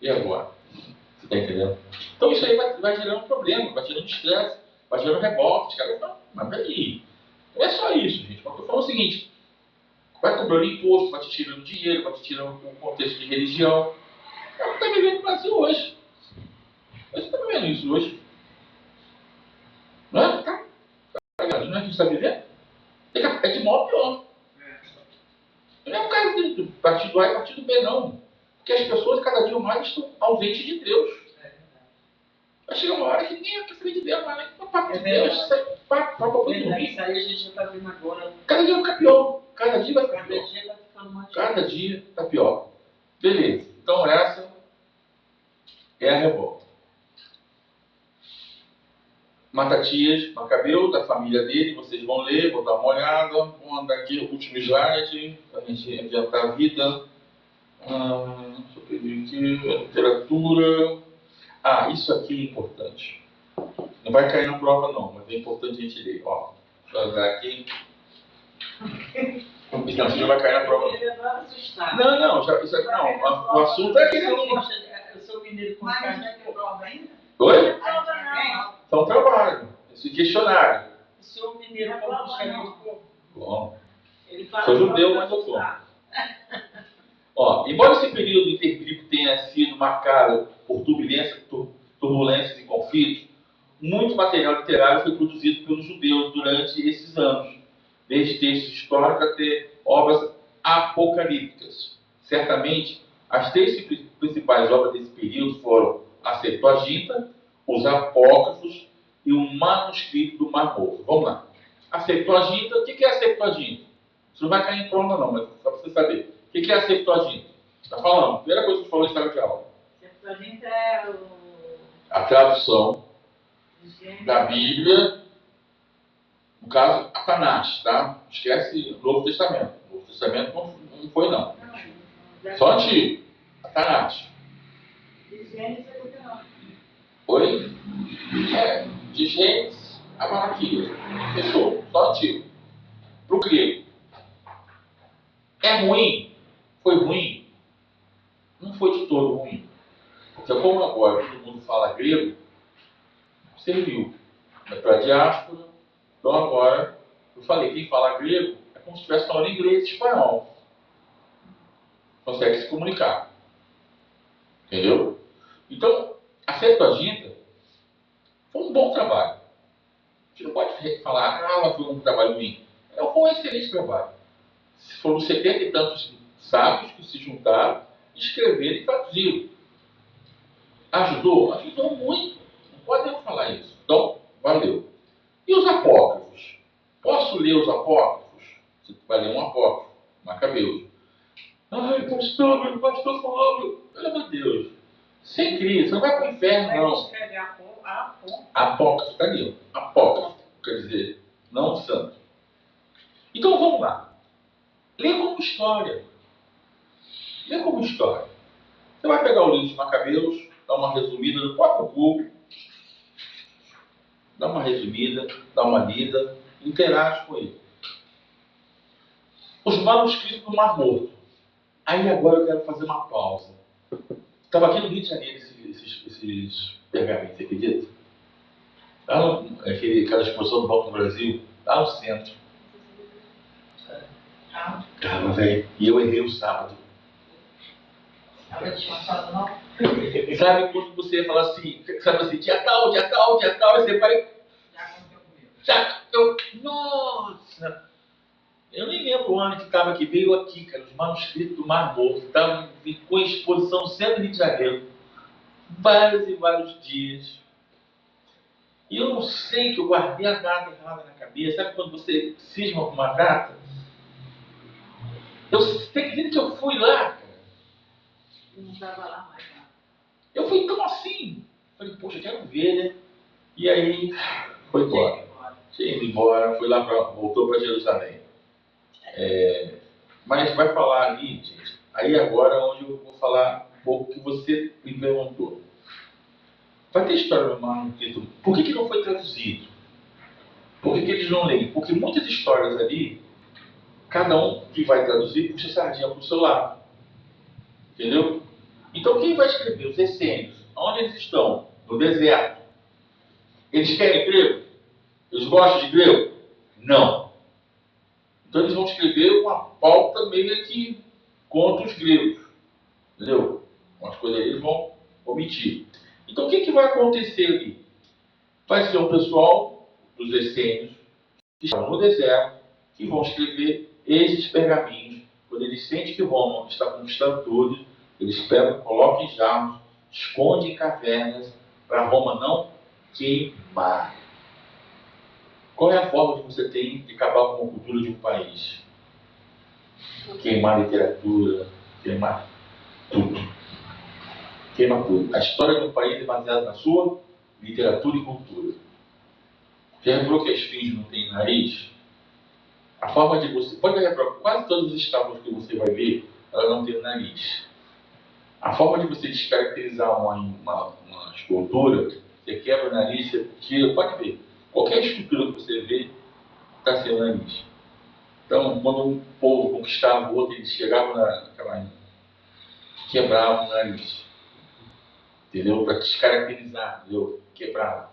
E agora? Você está entendendo? Então isso aí vai gerando problema, vai gerando estresse, vai gerando revolta. Os caras falam, mas peraí. Não é só isso, gente. Eu estou falando o seguinte. Vai cobrando imposto, vai te tirando dinheiro, vai te tirando um contexto de religião. É o que está vivendo no Brasil hoje. Você está vivendo isso hoje. Não é? Tá? Não é que a gente está vivendo? É de mal a pior. Não é por causa do partido A e partido B, não. Porque as pessoas cada dia mais estão ausentes de Deus. Vai chegar uma hora que ninguém quer saber de Deus, mas nem para papo de Deus, papo para dormir. Isso aí a gente já está vendo agora. Cada dia vai ficar pior. Cada dia vai ficar Cada pior. dia está ficando mais Cada dia está pior. Beleza. Então essa é a revolta. Matatias, Macabeu, da família dele, vocês vão ler, vou dar uma olhada. Vamos andar aqui, o último slide, para a gente adiantar a vida. Deixa eu pedir aqui, a literatura. Isso aqui é importante. Não vai cair na prova não, mas é importante a gente ler. Ó, deixa eu olhar aqui. Não, você não vai cair na prova. Ele vai assustar. Não, não, o assunto é aquele ali. Eu sou mineiro com Mas carne vai de ter porco. prova ainda? Oi? A gente vai ganhar. Então trabalho. Esse questionário. Eu sou mineiro com carne de porco. Bom. Ele fala Sou judeu, pra mas eu sou. assustar. Ó, embora esse período interbíblico tenha sido marcado por turbulências e conflitos, muito material literário foi produzido pelos judeus durante esses anos, desde textos históricos até obras apocalípticas. Certamente, as três principais obras desse período foram a Septuaginta, os Apócrifos e o manuscrito do Mar Morto. Vamos lá. A Septuaginta, o que é a Septuaginta? Você não vai cair em prova não, mas só para você saber. O que é a Septuaginta? Está falando, primeira coisa que você falou em sala de aula. Septuaginta é o A tradução Gênesis. da Bíblia, no caso, a Tanakh, tá? Esquece o Novo Testamento. O Novo Testamento não foi, não. Só antigo. A Tanakh. De Gênesis é o não. Oi? É, de Gênesis a Malaquias. Fechou. Só antigo. Para o grego. É ruim? Foi ruim? Não foi de todo ruim. Porque como agora todo mundo fala grego, serviu. É para a diáspora. Então agora, eu falei, quem fala grego é como se estivesse falando inglês e espanhol. Consegue se comunicar. Entendeu? Então, a Septuaginta foi um bom trabalho. A gente não pode falar, mas foi um trabalho ruim. Foi um excelente trabalho. Foram 70 e tantos sábios que se juntaram, escreveram e traduziram. Ajudou? Ajudou muito. Não podemos falar isso. Então, valeu. E os apócrifos? Posso ler os apócrifos? Você vai ler um apócrifo, Macabeus. Ai, pastor, meu pastor falou, pelo amor de Deus. Sem crise, você não vai para o inferno, Aí não. escreve apócrifo. Apócrifo, está ali, ó. Apócrifo, quer dizer, não santo. Então vamos lá. Lê como história. Lê como história. Você vai pegar o livro de Macabeus, dá uma resumida no próprio Google, dá uma resumida, dá uma lida, interage com ele. Os manuscritos do Mar Morto. Aí agora eu quero fazer uma pausa. Estava aqui no Rio de Janeiro esses pergaminhos, você acredita? Lá no, aquela exposição do Banco do Brasil, lá no centro. Tava, velho. E eu errei o sábado. Tava descansado, não? Sabe quando você fala assim, sabe assim, dia tal, dia tal, dia tal, e você vai. Já aconteceu comigo. Já, nossa! Eu nem lembro o ano que estava aqui, veio aqui, cara, os manuscritos do Mar Morto, ficou em exposição no centro do Rio de Janeiro, vários e vários dias. E eu não sei que eu guardei a data errada na cabeça, sabe quando você cisma com uma data? Você acredita que eu fui lá, cara? Eu não estava lá mais, não. Eu fui tão assim. Falei, poxa, eu quero ver, né? E aí, foi embora. Tinha ido embora, foi lá, voltou para Jerusalém. Mas vai falar ali, gente. Aí agora onde eu vou falar um pouco que você me perguntou. Vai ter história no manuscrito. Por que não foi traduzido? Por que eles não leem? Porque muitas histórias ali, cada um que vai traduzir puxa a sardinha para o seu lado. Entendeu? Então quem vai escrever? Os essênios. Onde eles estão? No deserto. Eles querem grego? Eles gostam de grego? Não. Então eles vão escrever uma pauta meio que contra os gregos. Entendeu? Umas coisas aí eles vão omitir. Então o que vai acontecer ali? Vai ser um pessoal dos essênios que estão no deserto, que vão escrever esses pergaminhos. Quando eles sentem que Roma está conquistando tudo, eles pegam, colocam em jarros, escondem em cavernas, para Roma não queimar. Qual é a forma que você tem de acabar com a cultura de um país? Queimar literatura, queimar tudo. Queima tudo. A história de um país é baseada na sua literatura e cultura. Já reparou que as esfinge não tem nariz? A forma de você... Pode reparar, quase todas as estátuas que você vai ver, ela não tem nariz. A forma de você descaracterizar uma escultura, você quebra o nariz, você tira, pode ver. Qualquer escultura que você vê, está sem nariz. Então, quando um povo conquistava o outro, eles chegavam naquela... quebravam o nariz. Entendeu? Para descaracterizar, entendeu? Quebravam.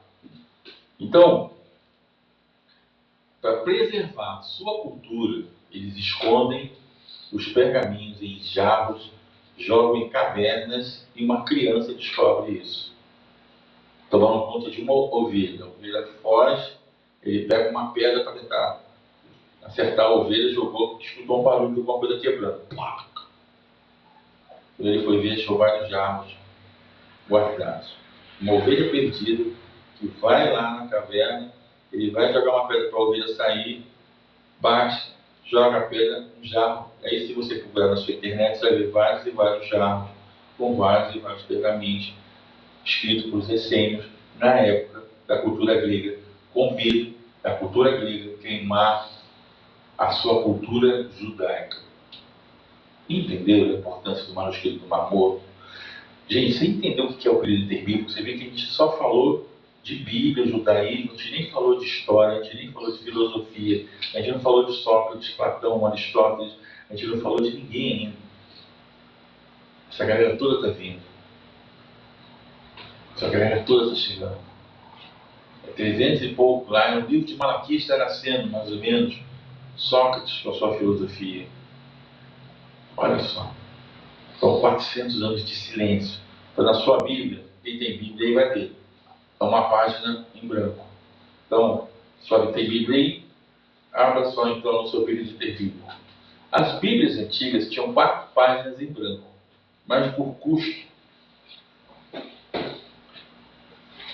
Então, para preservar sua cultura, eles escondem os pergaminhos em jarros, jogam em cavernas e uma criança descobre isso. Tomando conta de uma ovelha. A ovelha foge, ele pega uma pedra para tentar acertar a ovelha, jogou, escutou um barulho de alguma coisa quebrando. Ele foi ver, achou vários jarros guardados. Uma ovelha perdida que vai lá na caverna, ele vai jogar uma pedra para a ovelha sair, bate, joga a pedra no jarro. Aí, se você procurar na sua internet, você vai ver vários e vários jarros com vários e vários pergaminhos escritos por essênios na época da cultura grega, com medo da cultura grega queimar a sua cultura judaica. Entendeu a importância do manuscrito do Mar Morto? Gente, você entendeu o que é o período interbíblico? Você vê que a gente só falou de Bíblia, judaísmo, a gente nem falou de história, a gente nem falou de filosofia, a gente não falou de Sócrates, Platão, Aristóteles, a gente não falou de ninguém ainda. Essa galera toda está vindo. Essa galera toda está chegando. É 300 e pouco lá, no livro de Malaquias está nascendo, mais ou menos, Sócrates com a sua filosofia. Olha só. São 400 anos de silêncio. Então, na sua Bíblia, quem tem Bíblia aí vai ter. É uma página em branco. Então, só tem Bíblia aí, abra só então no seu período interbíblico. As Bíblias antigas tinham 4 páginas em branco, mas por custo.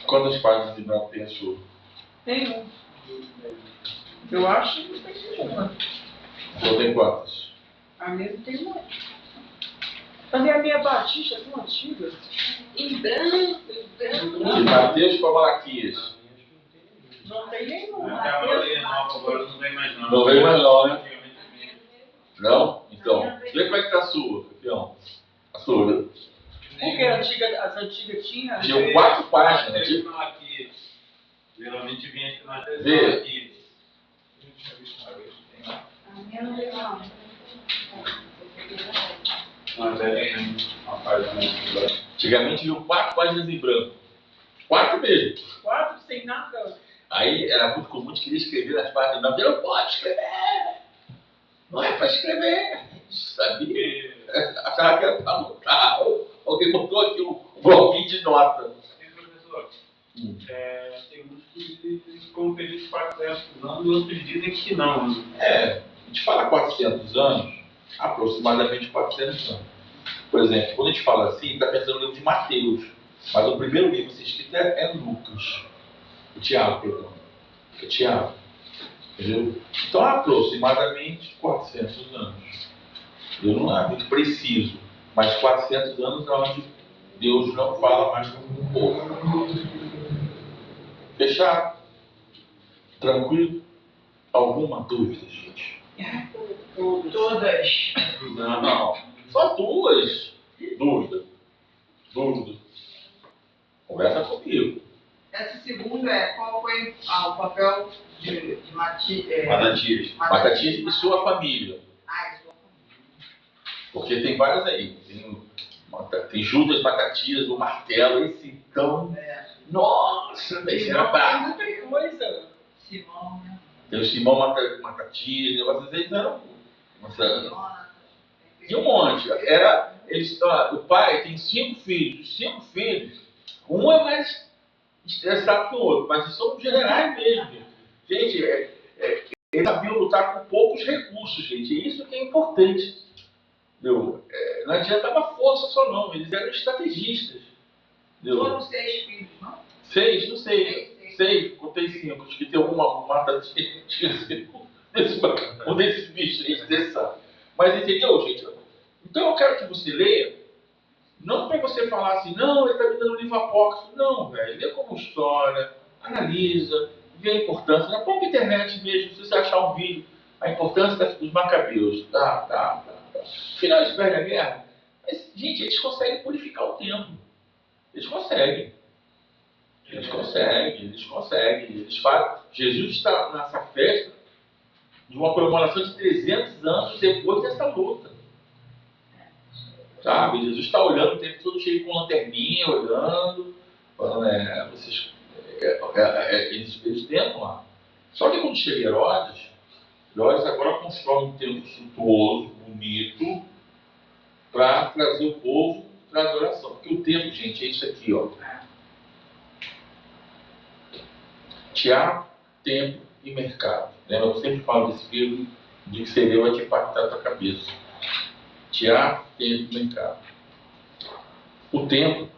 Quantas páginas em branco tem a sua? Tem um. Eu acho que tem uma. Só tem quantas? A minha tem uma. Também a minha Batista é tão antiga. Em branco, em branco. De Mateus para Malaquias. Não tem nenhuma. Agora não vem mais não. Não vem mais não, né? Não? Então, vê como é que está a sua, campeão. A sua. Porque as antigas tinham. Tinham 4 páginas. Geralmente vem aqui na Vê. aqui. A minha não veio não. Mas é uma página. Antigamente vinham 4 páginas em branco. 4 mesmo. 4 sem nada. Aí era muito comum de querer escrever nas páginas em branco. Eu não pode escrever. Não é para escrever. Sabia? Achava que era para anotar. Alguém botou aqui um bloquinho de nota. Professor, tem uns que ficam felizes 400 anos, outros dizem que não. A gente fala 400 anos, aproximadamente 400 anos. Por exemplo, quando a gente fala assim, está pensando no livro de Mateus. Mas o primeiro livro a ser escrito é Lucas. O Tiago, perdão. É Tiago. Entendeu? Então, aproximadamente 400 anos. Eu não é muito preciso, mas 400 anos é onde Deus não fala mais com o povo. Fechado? Tranquilo? Alguma dúvida, gente? Todas. Não. Só 2. Dúvida. Conversa comigo. Essa segunda qual foi o papel de Matatias. Matatias e sua família. Sua Porque tem várias aí. Tem Judas Matatias, o martelo, esse então. Nossa, daí será brabo. Tem muita coisa. Simão, né? Tem o Simão Matatias, negócios aí não. E um monte. O pai tem 5 filhos. Os 5 filhos, um é mais estressado que o outro, mas são generais mesmo. Gente, eles sabiam lutar com poucos recursos, gente. E isso que é importante. Entendeu? Não adiantava força só não, eles eram estrategistas. Entendeu? Foram 6 filhos, não? 6, não sei. 6, contei 5. Acho que tem alguma Matatias. Um desses bichos aí, desse sabe. Mas entendeu, gente? Então eu quero que você leia, não para você falar assim, não, ele está me dando um livro apócrifo. Não, velho, lê como história, analisa, vê a importância. Na própria internet mesmo, se você achar um vídeo, a importância dos macabeus. Tá. Final de Guerra da Guerra. Mas, gente, eles conseguem purificar o tempo. Eles conseguem. Eles fazem. Jesus está nessa festa de uma comemoração de 300 anos depois dessa luta. Sabe? Jesus está olhando o tempo todo cheio com lanterninha, olhando, falando, eles tentam lá. Só que quando chega Herodes agora constrói um templo suntuoso, bonito, para trazer o povo para a adoração. Porque o templo, gente, é isso aqui, ó. Teatro, templo e mercado. Lembra? Eu sempre falo desse livro de que seria vai te impactar a tua cabeça. Teatro, templo e mercado. O templo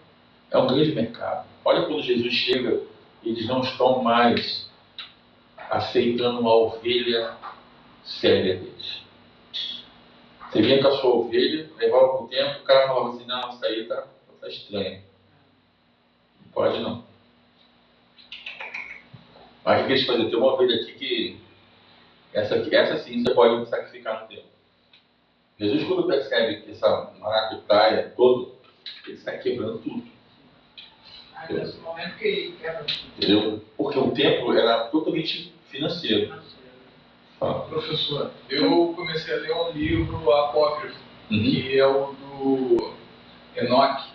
é um grande mercado. Olha quando Jesus chega, eles não estão mais aceitando uma ovelha séria deles. Você vinha com a sua ovelha, levava para o templo, o cara falava assim, não, isso aí tá estranho. Não pode não. Mas o que eles fazem? Tem uma ovelha aqui que essa sim você pode sacrificar no templo. Jesus, quando percebe que essa maracutaia toda, ele sai quebrando tudo. Aí nesse momento que ele quebra tudo. Entendeu? Porque o templo era totalmente financeiro. Professor, eu comecei a ler um livro apócrifo, que é o do Enoque.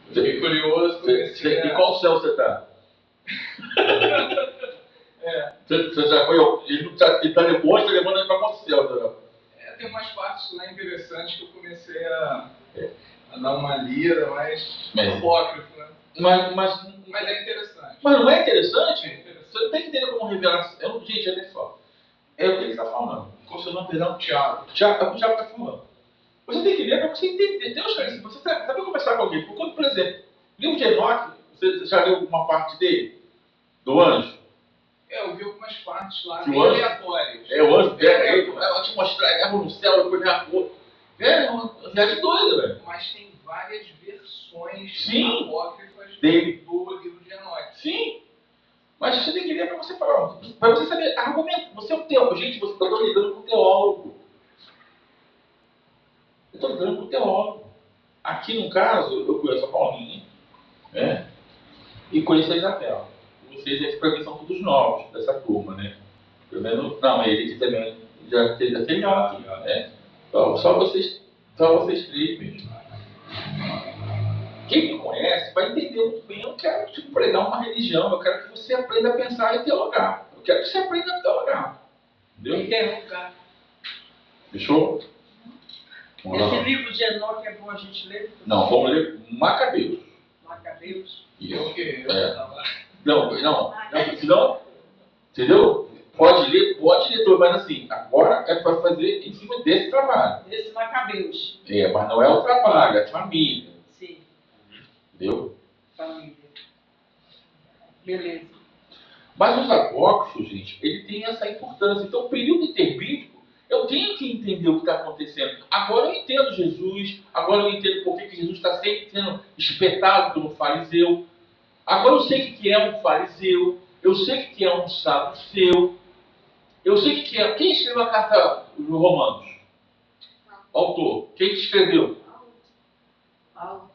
Eu fiquei curioso. E qual céu você está? Você já foi. Ele está depois, está levando ele para qual céu? Tem umas partes lá interessantes que eu comecei a dar uma lida, mas apócrifo, né? Mas é interessante. Mas não é interessante? Você tem que entender como revelação. Gente, olha só. É o que ele está falando. Considerando perdão, Tiago. É o que o Tiago está falando. Você tem que ler para você entender. Deus, cara, você sabe conversar com alguém. Quando, por exemplo, livro de Enoque, você já leu alguma parte dele? Do anjo? Eu vi algumas partes lá, bem aleatórias. O anjo pega ele, vai te mostrar, leva no céu, depois leva pro outro. É uma viagem doida, velho. Mas tem várias versões do apócrifas livro de Enoque. Sim. Mas você tem que ler para você falar, para você saber argumento. Você é um teólogo, gente, eu estou lidando com um teólogo. Eu estou lidando com um teólogo. Aqui no caso, eu conheço a Paulinha, né? E conheço a Isabela. Vocês, para mim, são todos novos dessa turma, né? Pelo menos, não, ele aqui também já tem aula aqui, né? Então, só vocês três mesmo. Quem me conhece vai entender muito bem. Eu não quero te pregar uma religião, eu quero que você aprenda a pensar e teologar. Eu quero que você aprenda a teologar. Entendeu? Interrogar. Fechou? Esse livro de Enoque é bom a gente ler? Não, vamos ler Macabeus. Macabeus? Isso. Não, senão, entendeu? Pode ler tudo, mas assim, agora é para fazer em cima desse trabalho. Desse Macabeus. Mas não é o trabalho, é a família. Sim. Entendeu? Família. Beleza. Mas os apócrifos, gente, ele tem essa importância. Então, o período interbíblico, eu tenho que entender o que está acontecendo. Agora eu entendo Jesus, agora eu entendo por que Jesus está sempre sendo espetado pelo fariseu. Agora eu sei o que é um fariseu, eu sei o que é um saduceu, eu sei o que é. Quem escreveu a carta dos Romanos? O autor. Quem que escreveu? Paulo.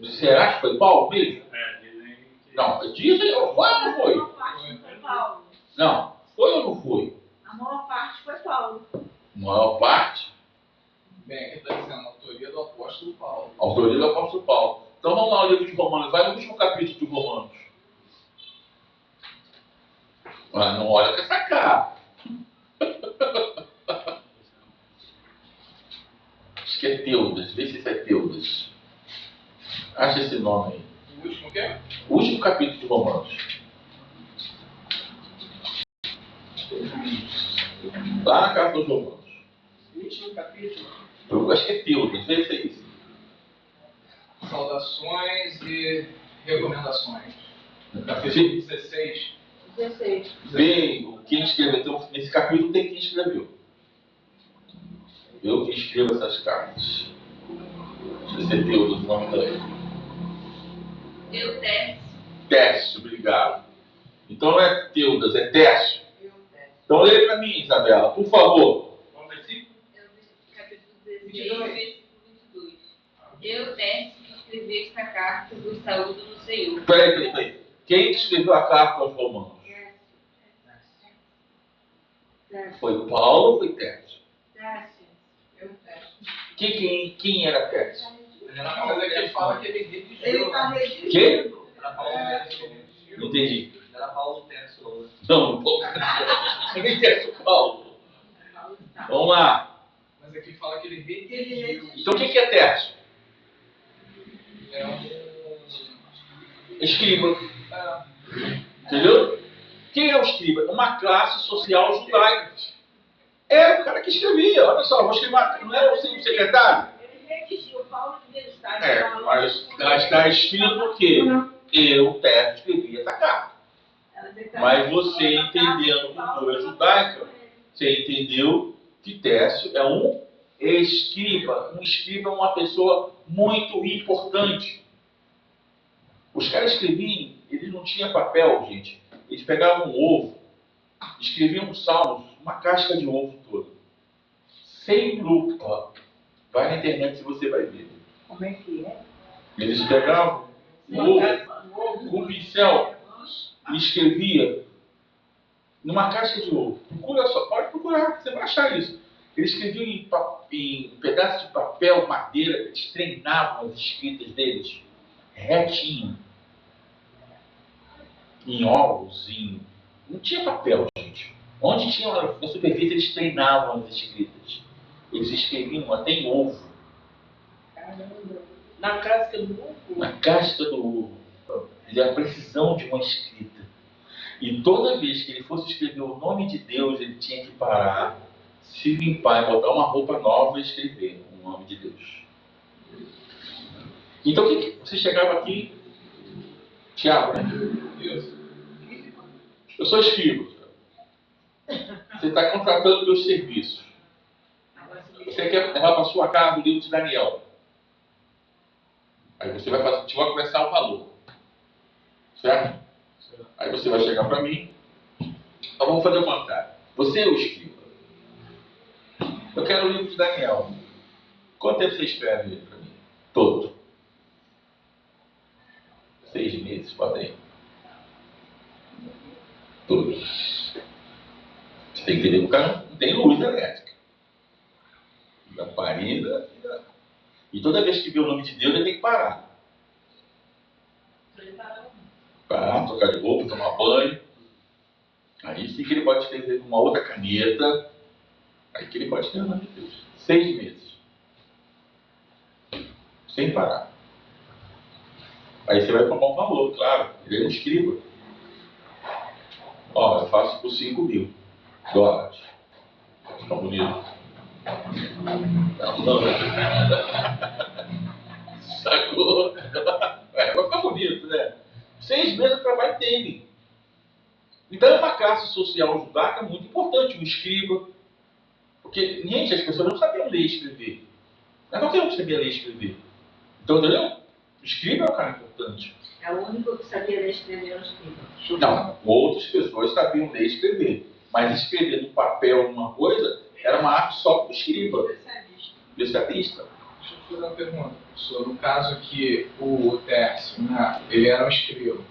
Será que foi Paulo mesmo? Dizem que... Não, dizem, foi ou não foi? A maior parte foi Paulo. Não, foi ou não foi? A maior parte foi Paulo. Maior parte? Bem, aqui está dizendo a autoria do apóstolo Paulo. Autoria do apóstolo Paulo. Então vamos lá, o livro de Romanos. Vai no último capítulo de Romanos. Mas não olha com essa cara. Acho que é Teudas. Vê se isso é Teudas. Acha esse nome aí. O último o quê? O último capítulo de Romanos. Lá na carta dos Romanos. O último capítulo. Eu acho que é Teudas. Vê se é isso. Saudações e recomendações. Capítulo 16. 16. Vê quem escreveu. Então, nesse capítulo tem quem escreveu. Eu que escrevo essas cartas. Deixa eu ser Teudas o nome dele. Tércio, obrigado. Então não é Teudas, é Tércio. Então lê para mim, Isabela, por favor. Qual versículo? Capítulo 16, versículo 22. Eu, Tércio, que escrevi esta carta, vos saúdo no Senhor. Peraí. Quem escreveu a carta aos Romanos? Foi Paulo ou foi Tércio? Tércio. Eu Tércio. Quem era Tércio? Mas aqui fala que ele redigiu. Ele está redigindo. Quem? Era Paulo Tércio. Não entendi. Era Paulo Tércio. Não, ninguém Tércio Paulo. Vamos lá. Mas aqui fala que ele redigiu. Então o que é Tércio? É um... Escriba. Entendeu? Quem é o escriba? Uma classe social judaica. Era o cara que escrevia. Olha só, vou escrever. Não era o secretário? Ele redigiu, Paulo de Estado. Mas está escrito que eu, Tércio, escrevi essa carta. Mas você, entendendo a cultura judaica, você entendeu que Tércio é um escriba. Um escriba é uma pessoa muito importante. Os caras escreviam, eles não tinham papel, gente. Eles pegavam um ovo, escreviam um salmo, uma casca de ovo toda. Sem lupa. Vai na internet se você vai ver. Como é que é? Eles pegavam o ovo com um pincel e escrevia numa casca de ovo. Procura só, pode procurar, você vai achar isso. Eles escreviam em pedaços de papel, madeira, eles treinavam as escritas deles retinho. Em ovos, não tinha papel, gente. Onde tinha na superfície, eles treinavam as escritas. Eles escreviam até em ovo. Caramba. Na casca do ovo? Na casca do ovo. A precisão de uma escrita. E toda vez que ele fosse escrever o nome de Deus, ele tinha que parar, se limpar e botar uma roupa nova e escrever o nome de Deus. Então, o que você chegava aqui, Tiago, né? Eu sou escriba. Você está contratando meus serviços. Você quer levar para sua casa o livro de Daniel. Aí você vai fazer, te vai começar o valor. Certo? Aí você vai chegar para mim. Então vamos fazer o contrário. Você é o escriba. Eu quero o livro de Daniel. Quanto tempo você escreve ele para mim? Todo. 6 meses, bota aí. Todo. Você tem que entender que o cara não tem luz elétrica. Lamparina. E toda vez que vê o nome de Deus, ele tem que parar. Parar, trocar de roupa, tomar banho. Aí sim que ele pode escrever com uma outra caneta. Aí que ele pode escrever o nome de Deus. 6 meses. Sem parar. Aí você vai tomar um valor, claro. Ele é um escriba. Ó, eu faço por $5.000. Fica bonito. Não. Sacou? Vai ficar bonito, né? 6 meses de trabalho dele. Então é uma classe social judaica muito importante, um escriba. Porque, gente, as pessoas não sabiam ler e escrever. Não é qualquer um que sabia ler e escrever. Então, entendeu? O escriba é um cara importante. É o único que sabia ler e escrever o escriba. Não, outras pessoas sabiam ler e escrever. Mas escrever no papel uma coisa era uma arte só para o escriba. Especialista. Deixa eu fazer uma pergunta, professor. No caso aqui, o Tércio, né, ele era um escriba.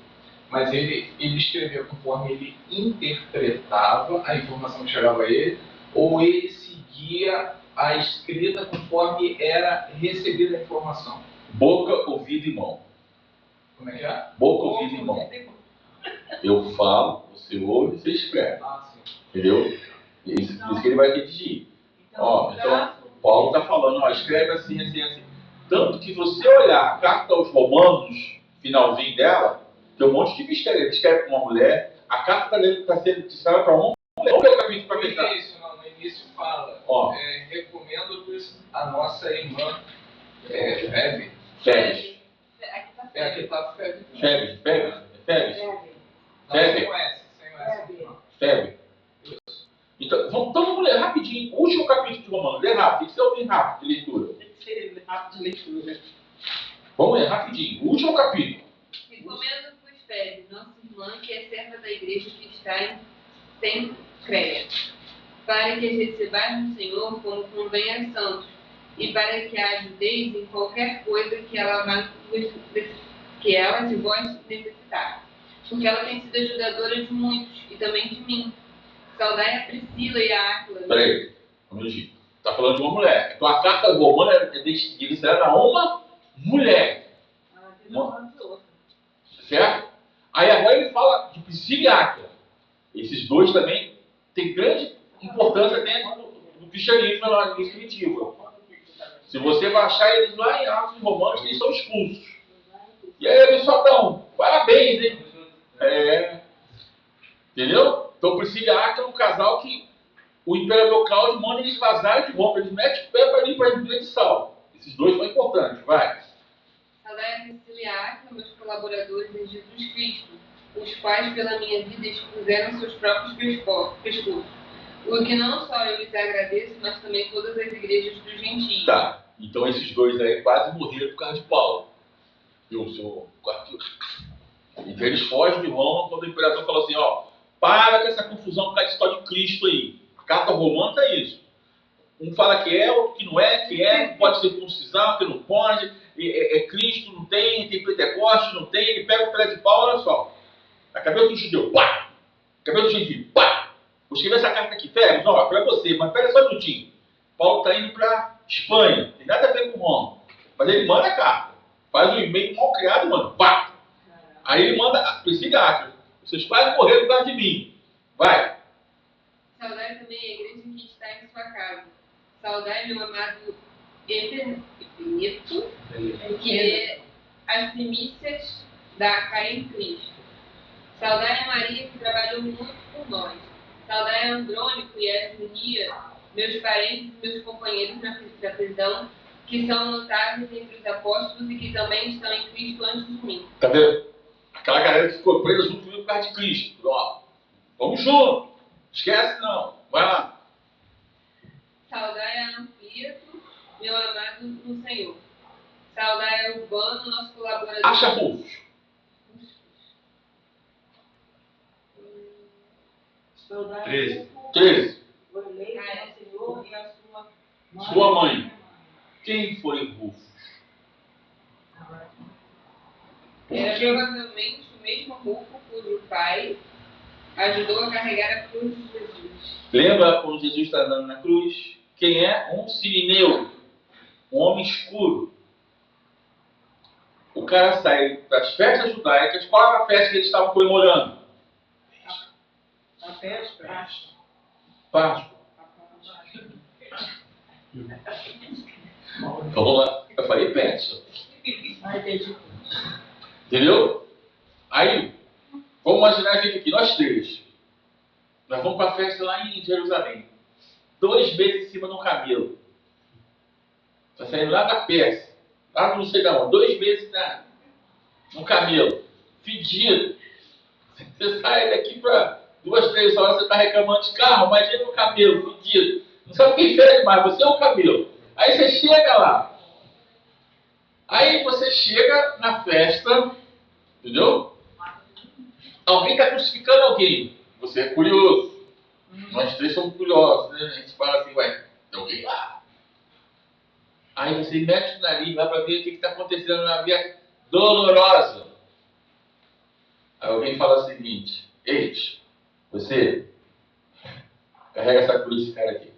Mas ele escrevia conforme ele interpretava a informação que chegava a ele, ou ele seguia a escrita conforme era recebida a informação? Boca, ouvido e mão. Como é que é? Boca, ouvido e mão. Eu falo, você ouve, você escreve. Ah, sim. Entendeu? Isso que ele vai redigir. Então, Paulo está falando, escreve assim, assim, assim. Tanto que você olhar a carta aos Romanos, finalzinho dela, tem um monte de mistério. Ele escreve para uma mulher, a carta está sendo destinada para uma mulher. Vamos ver o capítulo para pensar. No início fala, Ó. recomendo-vos a nossa irmã Febe. Febes. Aqui está Febe. Febe. Sem o S. Febe. Então, vamos ler rapidinho. O último capítulo de Romanos. Lê rápido. Tem que ser alguém rápido de leitura. Tem que ser rápido de leitura. Vamos ler rapidinho. O último capítulo. Recomendo-vos Febe, nossa irmã, que é serva da igreja que está em Cencreia, para que as recebais no Senhor como convém aos santos, e para que a ajudeis em qualquer coisa que ela de vós necessitar. Porque ela tem sido ajudadora de muitos, e também de mim, Saudai a Priscila e a Áquila. Peraí, um minutinho. Está falando de uma mulher. Então a carta romana é dirigida a uma mulher. Certo? Aí agora ele fala de Priscila e Áquila. Esses dois também têm grande importância dentro do cristianismo na linha primitiva. Se você vai achar eles lá em Atos de Romanos, eles são expulsos. E aí eles só dão parabéns, hein? Entendeu? Então Priscila e Áquila é um casal que o imperador Cláudio manda eles vazarem de Roma. Eles metem o pé para ir para a Ilha de Sal. Esses dois são importantes, vai. Saudai a Priscila e a Áquila, meus colaboradores em Jesus Cristo, os quais pela minha vida expuseram seus próprios pescoços. O que não só eu lhes agradeço, mas também todas as igrejas dos gentios. Tá, então esses dois aí quase morreram por causa de Paulo. Então eles fogem de Roma quando o imperador falou assim, ó, para com essa confusão por causa de história de Cristo aí. A carta romana tá isso. Um fala que é, outro que não é, pode ser circuncisão, que não pode, é Cristo, não tem Pentecoste, não tem, ele pega o pé de Paulo, olha só. A cabeça do judeu, pá! A cabeça do gentil, pá! Vou escrever essa carta aqui, Férias, ó, para você, mas pera só um minutinho. Paulo está indo para Espanha, tem nada a ver com Roma. Mas ele manda a carta, faz um e-mail mal criado, mano, pá! Aí ele manda a Priscila e Áquila. Vocês quase morreram por causa de mim. Vai! Saudai também a igreja que está em sua casa. Saudai meu amado Epeneto, que é as primícias da Caia em Cristo. Saudai a Maria, que trabalhou muito por nós. Saudai a Andrônico e a Junia, meus parentes e meus companheiros na prisão, que são notáveis entre os apóstolos e que também estão em Cristo antes de mim. Tá vendo? Aquela galera que ficou presa junto comigo por causa de Cristo. Ó, vamos junto. Esquece não. Vai lá. Saudai a Ampliato, meu amado no Senhor. Saudai a Urbano, nosso colaborador. Acha Rufus. 13. Sua mãe. Quem foi Rufus? Era provavelmente o mesmo Rufo cujo pai ajudou a carregar a cruz de Jesus. Lembra quando Jesus está andando na cruz? Quem é? Um sirineu, um homem escuro. O cara sai das festas judaicas. Qual era a festa que eles estavam comemorando? A festa. Páscoa. Vamos lá. Eu falei Páscoa. Entendeu? Aí, vamos imaginar a gente aqui, nós três. Nós vamos para a festa lá em Jerusalém. 2 meses em cima de um camelo. Está saindo lá da Pérsia. Lá não sei da onde. 2 meses no camelo. Fedido. Você sai daqui para 2, 3 horas, você está reclamando de carro, imagina no camelo, fedido. Não sabe quem fede mais, você é um camelo. Aí você chega lá. Aí você chega na festa, entendeu? Alguém está crucificando alguém. Você é curioso. Nós três somos curiosos, né? A gente fala assim, ué, tem alguém lá. Aí você mete o nariz lá para ver o que está acontecendo na via dolorosa. Aí alguém fala o seguinte, ei, você carrega essa cruz desse cara aqui.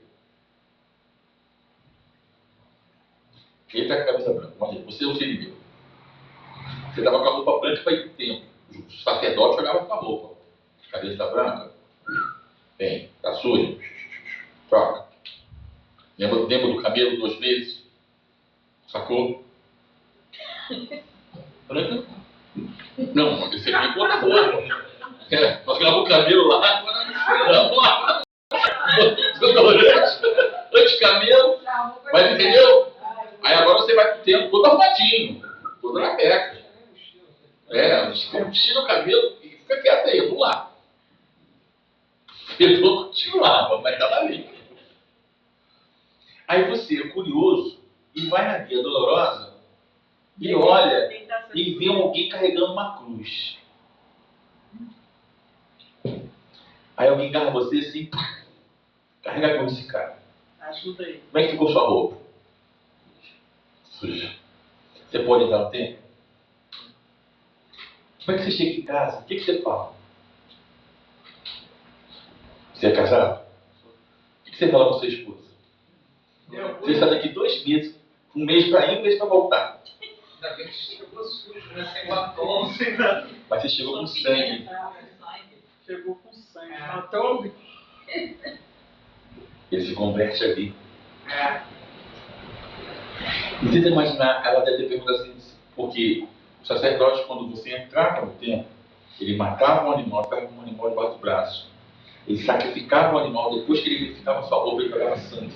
Ele está com a camisa branca, imagina, você é um sirineu. Você estava com a roupa branca para ir pro templo. O sacerdote olhava com a roupa. Cabeça está branca? Bem, está suja? Troca. Lembra do tempo do cabelo, 2 meses? Sacou? Branca? Não, mas você vem com outra roupa. Nós gravamos o cabelo lá, agora não lá. Anti-cabelo. Mas entendeu? Aí agora você vai tendo todo arrumadinho, todo na beca. Tira o cabelo e fica quieto aí, vamos lá. Eu vou continuar, mas tá ali. Aí você é curioso e vai na via dolorosa e olha e vê alguém carregando uma cruz. Aí alguém agarra você assim, carrega a cruz desse cara. Ajuda aí. Como é que ficou sua roupa? Suja. Você pode dar um tempo? Como é que você chega em casa? O que você fala? Você é casado? casado? O que você fala para sua esposa? Você está daqui 2 meses, 1 mês para ir, 1 mês para voltar. Ainda bem que chegou sujo, né? Sem batom, sem nada. Mas você chegou com sangue. Chegou com sangue. Matou? Ele se converte ali. E tenta imaginar, ela deve ter perguntado assim, porque o sacerdote, quando você entrava no templo, ele matava um animal, ficava com um animal debaixo do braço. Ele sacrificava o animal, depois que ele verificava sua roupa, ele pegava sangue.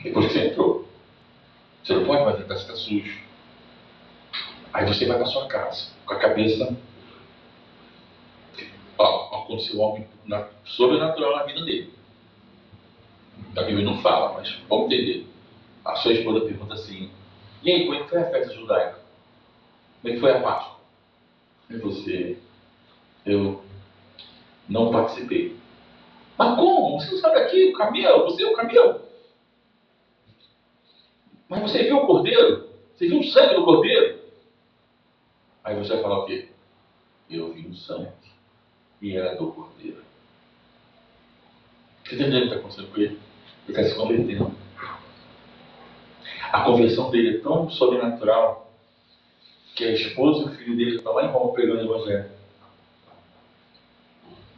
Depois que você entrou, você não pode mais entrar, você está sujo. Aí você vai para sua casa, com a cabeça. Aconteceu algo sobrenatural na vida dele. A Bíblia não fala, mas vamos entender. A sua esposa pergunta assim: e aí, como é que foi a festa judaica? Como é que foi a Páscoa? E você? Eu não participei. Mas como? Você não sabe aqui, o camelo? Você é o camelo? Mas você viu o cordeiro? Você viu o sangue do cordeiro? Aí você vai falar o quê? Eu vi o sangue e era do cordeiro. Você entendeu o que está acontecendo com ele? Ele está se convertendo. A conversão dele é tão sobrenatural que a esposa e o filho dele estão lá em Roma pregando o evangelho.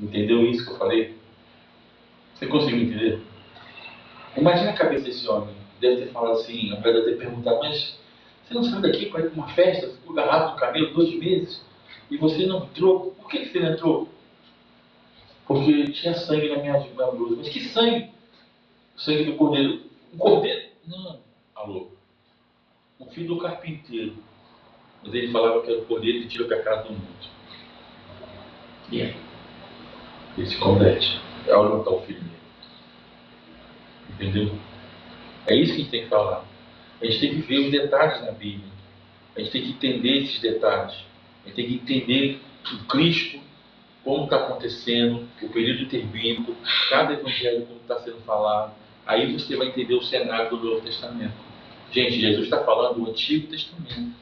Entendeu isso que eu falei? Você conseguiu entender? Imagina a cabeça desse homem. Deve ter falado assim, a mulher deve ter perguntado: mas você não saiu daqui para ir para uma festa, ficou agarrado no camelo 2 meses e você não entrou? Por que você não entrou? Porque tinha sangue na minha blusa. Mas que sangue? O sangue do cordeiro. O cordeiro? Não. Alô? O filho do carpinteiro. Mas ele falava que era o cordeiro que tira o pecado do mundo. E aí? Ele se converte. É onde está o filho dele. Entendeu? É isso que a gente tem que falar. A gente tem que ver os detalhes na Bíblia. A gente tem que entender esses detalhes. A gente tem que entender o Cristo, como está acontecendo, o período interbíblico, cada evangelho como está sendo falado. Aí você vai entender o cenário do Novo Testamento. Gente, Jesus está falando do Antigo Testamento.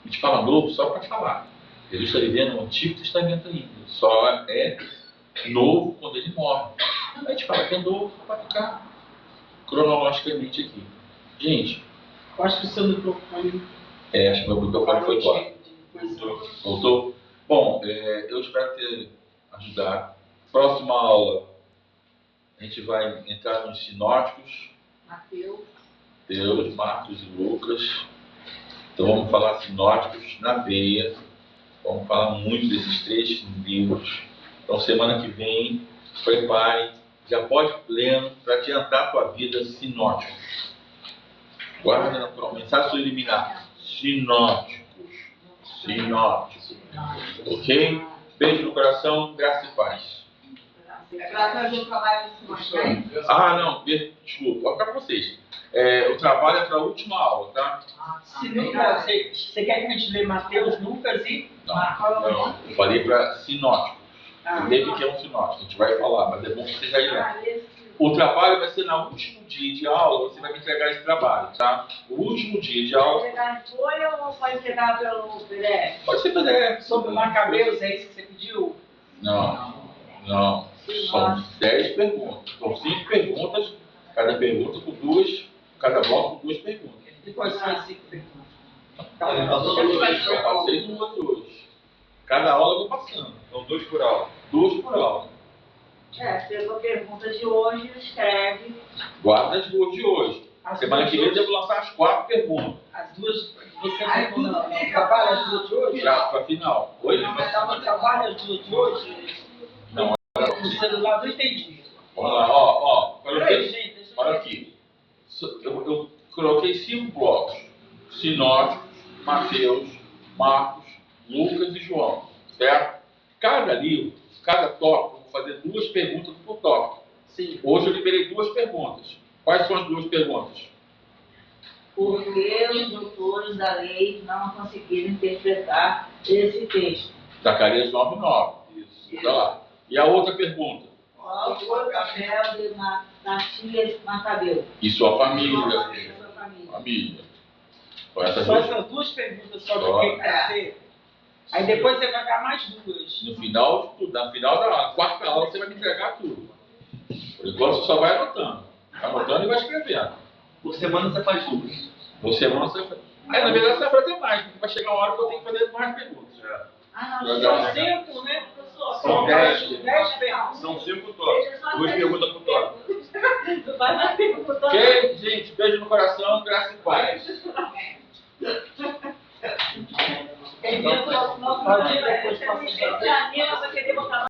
A gente fala novo só para falar. Jesus está vivendo o Antigo Testamento ainda. Só é novo quando ele morre. A gente fala que é novo para ficar cronologicamente aqui. Gente, Eu acho que o seu microfone... acho que meu microfone foi embora. Voltou? Bom, eu espero ter ajudado. Próxima aula, a gente vai entrar nos sinóticos. Mateus, Marcos e Lucas. Então vamos falar sinóticos na veia. Vamos falar muito desses 3 livros. Então semana que vem, prepare. Já pode lendo para adiantar a tua vida sinótico. Guarda na tua mensagem subliminar. Sinóticos. Ok? Beijo no coração, graça e paz. Não, desculpa, vou para vocês. O trabalho é para a última aula, tá? Se não, você quer que a gente lê Mateus, Lucas e... Não, eu falei para sinótico. Entende que é um sinótico, a gente vai falar, mas é bom que você já lê. O trabalho vai ser no último dia de aula, você vai me entregar esse trabalho, tá? O último dia de aula... Pode entregar em folha ou pode entregar pelo PDF? Pode ser PDF. Sobre Macabeus, é isso que você pediu? Não. São 10 perguntas. São 5 perguntas, cada pergunta com 2, cada bloco com 2 perguntas. Depois são 5 perguntas. Eu passei no outro hoje. Cada aula eu vou passando. São 2 por aula. 2 por aula. Pegou a pergunta de hoje, escreve. Guarda as 2 de hoje. Semana que vem eu devo lançar as 4 perguntas. As 2, você trabalha as 2 de hoje? Já para final. Hoje? Mas trabalha as 2 de hoje? Não. No celular não entendi. Vamos lá, ó. Olha aqui. Eu coloquei 5 blocos. Sinóticos, Mateus, Marcos, Lucas e João. Certo? Cada livro, cada tópico, eu vou fazer 2 perguntas por tópico. Sim. Hoje eu liberei 2 perguntas. Quais são as 2 perguntas? Por que os doutores da lei não conseguiram interpretar esse texto? Zacarias 9:9. Isso. Tá lá. E a outra pergunta? Qual foi o papel de Matias Macabeu? E sua família? Sua família. Família. Então, essas Só 2. essas 2 perguntas só do que quer ser. Aí depois você vai dar mais 2. No final de tudo, na final da quarta aula, você vai me entregar tudo. Por enquanto, você só vai anotando. Vai anotando e vai escrevendo. Por semana você faz tudo. Por semana você faz. Aí, na verdade, você vai fazer mais, porque vai chegar uma hora que eu tenho que fazer mais perguntas. Ah, não, São 5, né, professor? São 10. 10 perguntas. São 5 toques. 2 perguntas por toque. Tu vai na pergunta. Ok, gente? Beijo no coração, graça e paz. Tem dia que nós vamos fazer, depois de janeiro, nós vamos querer botar